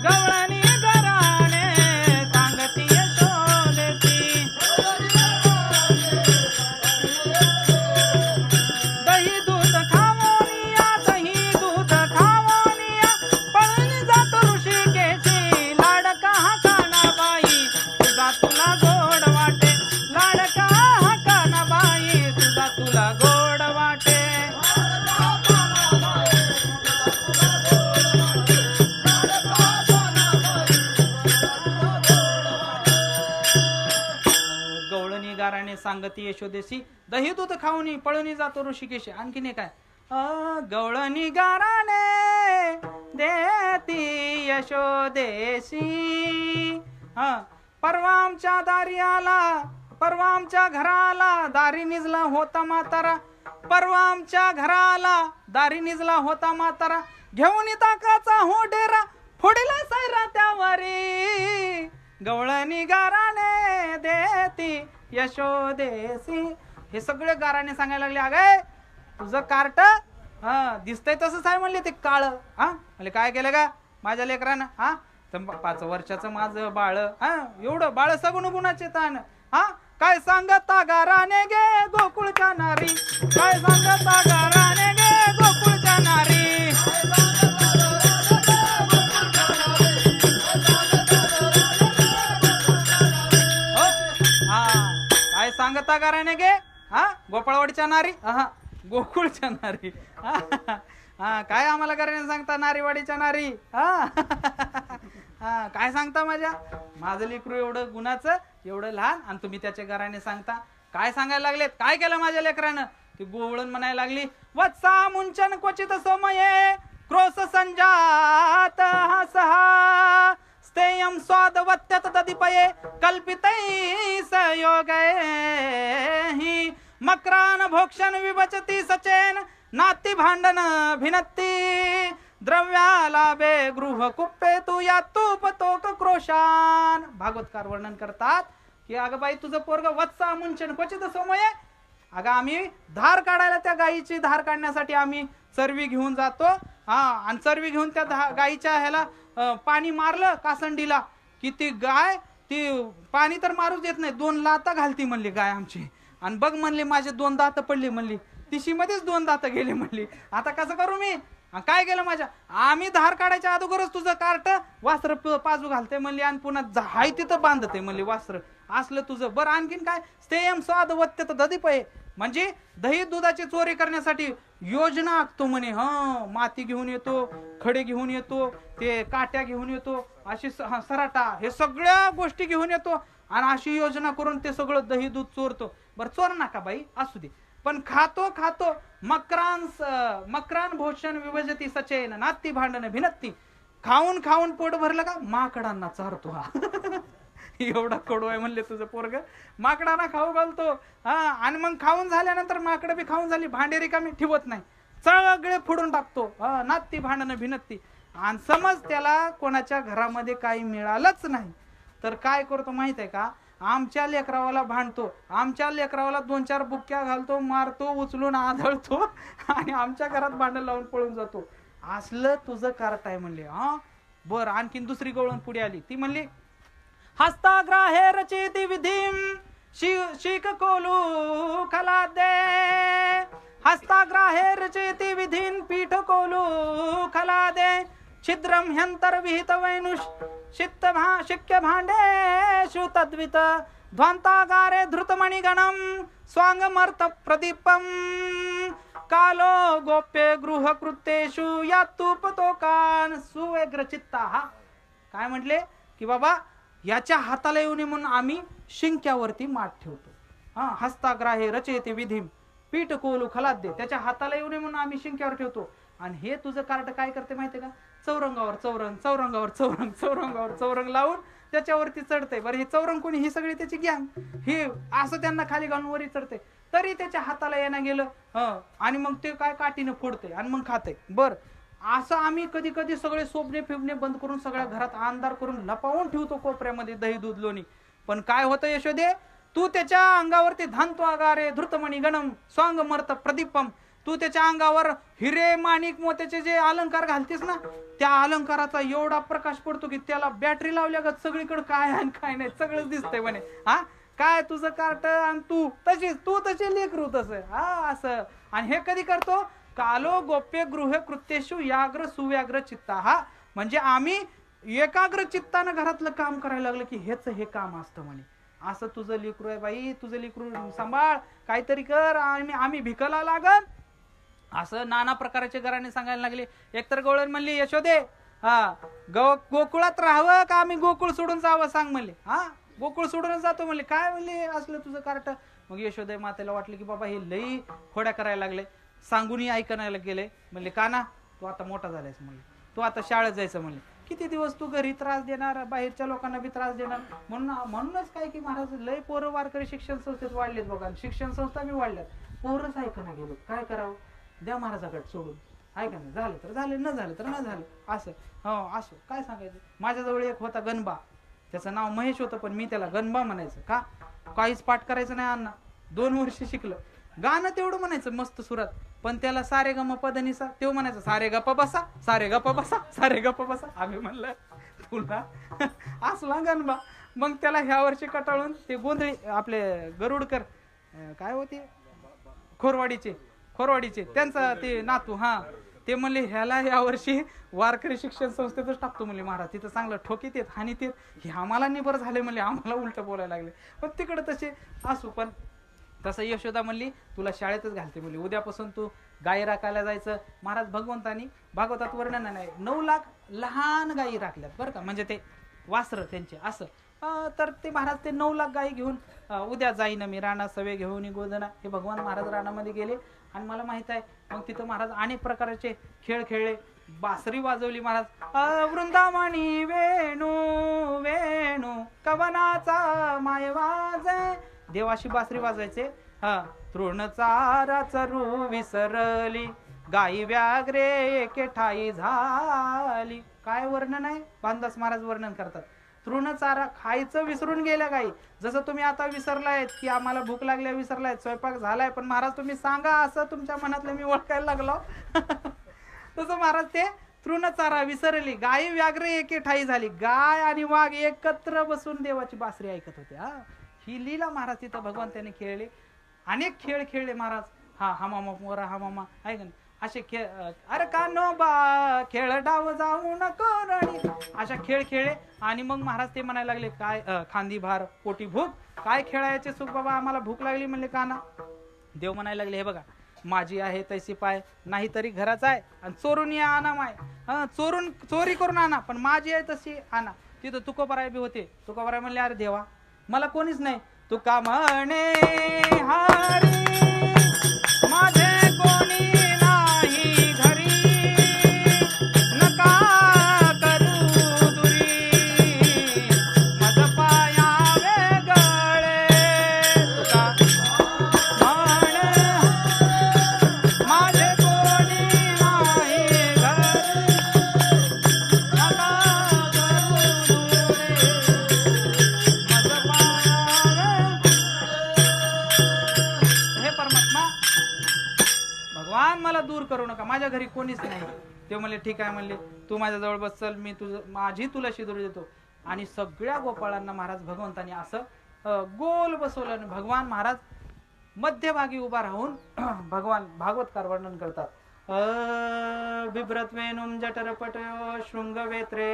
गवळणी घराने सांगती यशोदेसी, दही दूध खावोनिया, दही दूध खावोनिया, पळून जातो ऋषिकेशी, लाडका हा कानाबाई तुझा तुला गोड वाटे, लाडका हा कानाबाई तुझा तुला गोड वाटे. सांगती यशोदेशी, दही दूध खाऊनी पळून जातो ऋषिकेशी. आणखीन एक काय, गवळणी गाराने देती यशोदेशी. परवा आमच्या दारी आला, परवा आमच्या घराला दारी निजला होता म्हातारा. परवा आमच्या घराला दारी निजला होता म्हातारा. घेऊन ताकाचा हो डेरा फोडला सैरा त्यावरी. गवळणी गाराने देती यशोदेशी. हे सगळे गाराने सांगायला लागले, अगे तुझं कार्ट दिसतंय तसंच आहे म्हणले ते काळ. म्हणजे काय केलं का माझ्या लेकरानं? 5 वर्षाचं माझं बाळ, एवढं बाळ सगुण गुणाचे ताण. काय सांगता गाराने गे गोकुळच्या नारी, काय सांगता गाराने गे गोकुळच्या नारी. काय सांगता गाराने गे गोपाळवाडीच्या नारी, गोकुळच्या नारी. काय आम्हाला गाराने सांगता नारीवाडीच्या नारी. काय सांगता माझं लेकरू एवढं गुणाचं, एवढं लहान, आणि तुम्ही त्याच्या घराने सांगता. काय सांगायला लागलेत, काय केलं माझ्या लेकरानं? ती गोवळण म्हणायला लागली, वत्सा मुंचन क्वचित सोमये क्रोश संजात हसहा स्थेयम स्वादवत्यत ददीपये कल्पितै संयोगैहि मक्रान भोक्षण विभचती सचेन नाती भांडन भिनत्ती द्रव्याला बे गृह कुप्पे तू या तूप तोक क्रोशान. भागवतकार वर्णन करतात की अगं बाई तुझं पोरग वत्सा मुंचन क्वचित सोमये. अगं आम्ही धार काढायला, त्या गायीची धार काढण्यासाठी आम्ही चरवी घेऊन जातो. आणि चरवी घेऊन त्या गायीच्या ह्याला पाणी मारलं कासंडीला की ती गाय ती पाणी तर मारूच देत नाही, 2 लाता घालती म्हणली गाय आमची. आणि बघ म्हणली माझे 2 दात पडली म्हणली, तिशीमध्येच 2 दात गेले म्हणली. आता कसं करू मी? काय केलं माझ्या? आम्ही धार काढायच्या अगोदरच तुझं कार्ट वास्त्र पाजू घालते म्हणली, आणि पुन्हा हाय तिथं बांधते म्हणली वास्त्र. असलं तुझं. बरं आणखीन काय? स्थेयम स्वादवत्यत ददीपये, म्हणजे दही दुधाची चोरी करण्यासाठी योजना आखतो म्हणे. माती घेऊन येतो, खडे घेऊन येतो, ते काट्या घेऊन येतो, अशी सराटा, हे सगळ्या गोष्टी घेऊन येतो, आणि अशी योजना करून ते सगळं दही दूध चोरतो. बरं चोर नका बाई, असू दे, पण खातो मक्रान भोषण विभजती सचेन नाती भांडण भिनत्ती. खाऊन खाऊन पोट भरलं का माकडांना चारतो. एवढा कडू आहे म्हणले तुझं पोरग, माकडांना खाऊ घालतो. आणि मग खाऊन झाल्यानंतर माकडं बी खाऊन झाली, भांडे रिकामी ठेवत नाही, सगळे फोडून टाकतो. नाती भांडण भिनत्ती. आणि समज त्याला कोणाच्या घरामध्ये काही मिळालंच नाही तर काय करतो माहित आहे का? आमच्या लेकरावाला भांडतो, आमच्या लेकरावाला 2-4 बुक्क्या घालतो, मारतो, उचलून आदळतो, आणि आमच्या घरात भांडण लावून पळून जातो. असलं तुझं कार्ट आहे म्हणले. बरं आणखीन दुसरी गवळण पुढे आली. ती म्हणली, हस्ताग्राहे रचिति विधिम शीक कोलू खलादे. हस्ताग्राहे रचिति विधिन पीठ कोलू खलादे. छिद्रम ह्यंतर विहित वैनुष शिक्य भांडेषु तद्वित ध्वंतागारे धृतमणिगणम स्वांगमर्त प्रदीपम कालो गोप्य गृह कृत्येषु यातुपतोकान सुवेग्रचित्ता. काय म्हटले की बाबा याच्या हाताला येऊ नये म्हणून आम्ही शिंक्यावरती माठ ठेवतो. हस्ताग्राहे रचयते विधिम पीठ कोलू खलाद्य, त्याच्या हाताला येऊ नये म्हणून आम्ही शिंक्यावर ठेवतो. आणि हे तुझं कार्ट काय करते माहितीये का? चौरंगावर चौरंग, चौरंगावर चौरंग, चौरंगावर चौरंग लावून त्याच्यावरती चढते. बरं हे चौरंग कोणी? ही सगळी त्याची गँग. हे असं त्यांना खाली घालून वरी चढते, तरी त्याच्या हाताला येणं गेलं. आणि मग ते काय काठीनं फोडते आणि मग खाते. बर असं आम्ही कधी कधी सगळे सोपणे फिरणे बंद करून सगळ्या घरात अंधार करून लपावून ठेवतो कोपऱ्यामध्ये दही दूध लोणी. पण काय होतं यशोदे, तू त्याच्या अंगावरती धांतो आगारे धृतमणी गणम स्वांग मर्त प्रदीपम. तू त्याच्या अंगावर हिरे माणिक मोत्याचे जे अलंकार घालतेस ना, त्या अलंकाराचा एवढा प्रकाश पडतो की त्याला बॅटरी लावल्यागत सगळीकडे काय आणि काय नाही सगळंच दिसतंय म्हणे. काय तुझं कार्ट, आणि तू तशी लेकरू तसं. असं. आणि हे कधी करतो? कालो गोप्य गृह कृत्येषु याग्र सुव्याग्र चित्ता. म्हणजे आम्ही एकाग्र चित्तानं घरातलं काम करायला लागलं की हेच हे काम असतं म्हणे. असं तुझं लेकरू आहे बाई, तुझं लेकरू सांभाळ, काहीतरी कर, आम्ही भिकला लागल. असं नाना प्रकारचे घराने सांगायला लागले. एकतर गवळण म्हणली, यशोदे गोकुळात राहावं का आम्ही गोकुळ सोडून जावं सांग म्हणले. गोकुळ सोडूनच जातो म्हणले. काय म्हणले असलं तुझं कार्ट? मग यशोदा मातेला वाटलं की बाबा हे लई खोड्या करायला लागले, सांगूनही ऐकायला गेले. म्हणले काना तू आता मोठा झालायस, म्हणले तू आता शाळेत जायचं. म्हणले किती दिवस तू घरी त्रास देणार, बाहेरच्या लोकांना बी त्रास देणार. म्हणूनच काय की महाराज लय पोरं वारकरी शिक्षण संस्थेत वाढलेत बघा, शिक्षण संस्था बी वाढल्यात, पोरच ऐकायला गेलो. काय करावं, द्या महाराजाकडे सोडून, ऐका नाही झालं तर झालं, न झालं तर न झालं, असं हो असं काय सांगायचं. माझ्याजवळ एक होता गणबा, त्याचं नाव महेश होतं, पण मी त्याला गणबा म्हणायचं. का काहीच पाठ करायचं नाही अण्णा, 2 वर्ष शिकलं, गाणं तेवढं म्हणायचं मस्त सुरात, पण त्याला सारे गम पदनिसा तेव्हा म्हणायचं सारे गप्पा बसा, सारे गप्पा बसा, सारे गप्पा बसा. आम्ही म्हणलं तुला असला गणबा. मग त्याला ह्या वर्षी कटाळून ते गोंधळी आपले गरुडकर काय होते खोरवाडीचे त्यांचा ते नातू, हा ते म्हणले ह्याला या वर्षी वारकरी शिक्षण संस्थेतच टाकतो म्हणले महाराज, तिथं चांगलं ठोकीत येत हानीत येत. हे आम्हाला नाही बरं झाले म्हणले, आम्हाला उलट बोलायला लागले. पण तिकडे तसे असू, पण तसं यशोदा म्हणली तुला शाळेतच घालते म्हणली, उद्यापासून तू गायी राखायला जायचं. महाराज भगवंतानी भागवतात वर्णन नाही, 9 लाख लहान गायी राखल्यात बरं का, म्हणजे ते वासर त्यांचे असं. तर ते महाराज ते 9 लाख गायी घेऊन उद्या जाईन मी राणा सवे घेऊन गोदना. हे भगवान महाराज राणामध्ये गेले आणि मला माहित आहे मग तिथं महाराज अनेक प्रकारचे खेळ खेळले, बासरी वाजवली महाराज. वृंदावनी वेणू वेणू कवनाचा माय वाजे, देवाशी बासरी वाजवायचे. हा तृणचारा चरू विसरली, गाई व्याग्रे एके ठाई झाली. काय वर्णन आहे, भानदास महाराज वर्णन करतात. तृणचारा खायचं विसरून गेल्या गाई, जसं तुम्ही आता विसरलायत की आम्हाला भूक लागल्या विसरलायत, स्वयंपाक झालाय, पण महाराज तुम्ही सांगा असं तुमच्या मनातलं मी ओळखायला लागलो. तसं महाराज ते तृणचारा विसरली, गाई व्याघ्रे एके ठाई झाली. गाय आणि वाघ एकत्र बसून देवाची बासरी ऐकत होते. ही लीला महाराज तिथं भगवान त्याने खेळले, अनेक खेळ खेळले महाराज. हा मामा मोरा हा मामा ऐक ना असे खेळ, अरे कानो बा खेळ डाव जाऊ नको रणी, अशा खेळ खेळले. आणि मग महाराज ते म्हणायला लागले काय खांदी भार पोटी भूक, काय खेळायचे सुख बाबा, आम्हाला भूक लागली. म्हणले काना. देव म्हणायला लागले हे बघा माझी आहे तैसी पाय, नाही तरी घराचा आहे, आणि चोरून या आणा माय, चोरी करून आणा, पण माझी आहे तशी आणा. तिथं तुकोबाराय बी होते. तुकोबाराय म्हणले अरे देवा मला कोणीच नाही. तुका म्हणे हारी माझे कोणी नाही घरी, नका करू दुरी मज पायावे गळे. तुका म्हणे माझे कोणी नाही घरी, नका करू दुरी भगवान मला दूर करू नका, माझ्या घरी कोणीच नाही. ते म्हणले ठीक आहे, म्हणले तू माझ्या जवळ बस, चल मी माझी तुला शिदोरी देतो. आणि सगळ्या गोपाळांना महाराज भगवंतानी असं गोल बसवलं आणि भगवान महाराज मध्यभागी उभा राहून भगवान भागवतकार वर्णन करतात. बिभ्रत्वेनुम जठरपटयो शृंगवेत्रे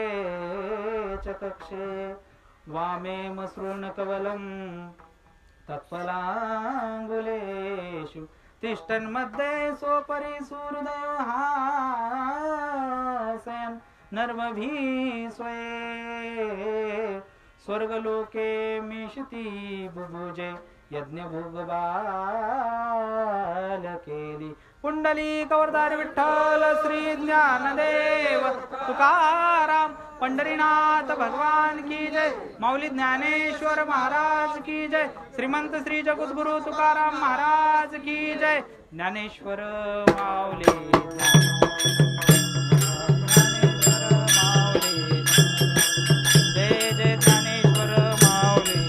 चकक्षे, वामे मसृण कवलम तत्फलांगुलेषु, तिष्ठन् मध्ये सोपरि सूर्योदयो हासयन् नर्मभिः स्वये, स्वर्गलोके मिषति बुभुजे यज्ञ भोगबालकेली. पुंडली कवरदारी विठ्ठल श्री ज्ञानदेव तुकाराम, पंढरीनाथ भगवान की जय. माऊली ज्ञानेश्वर महाराज की जय. श्रीमंत श्री जगद्गुरु तुकाराम महाराज की जय. ज्ञानेश्वर माऊली जय जय ज्ञानेश्वर माऊली,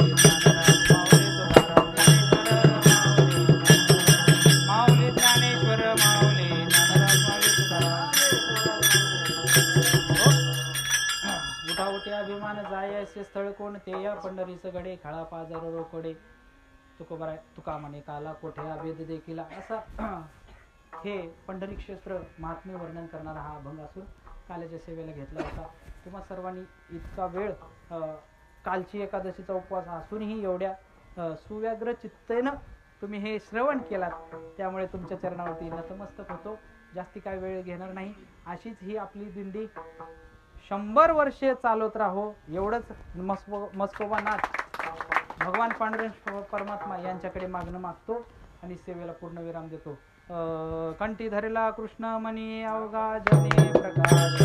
माऊली ज्ञानेश्वर माऊली, उठाउठे अभिमान जाय असे स्थळ कोणते, या पंढरीच गडे खळा पाजर रोकडे. तुका म्हणे काला कोठे अभेद देखील. असा हे पंढरी क्षेत्र महात्म्य वर्णन करणारा हा अभंग असून काल्याच्या सेवेला घेतला होता. तुम्हा सर्वांनी इतका वेळ कालची एकादशीचा उपवास असूनही एवढ्या सुव्याग्र चित्तेनं तुम्ही हे श्रवण केलात, त्यामुळे तुमच्या चरणावरती नतमस्तक होतो. जास्ती काय वेळ घेणार नाही. अशीच ही आपली दिंडी 100 वर्षे चालवत राहो, एवढंच मस्कोबा नाथ भगवान पांडुरंग परमात्मा यांच्याकडे मागणं मागतो आणि सेवेला पूर्णविराम देतो. कंठी धरला कृष्ण मनी अवघा जने प्रकाश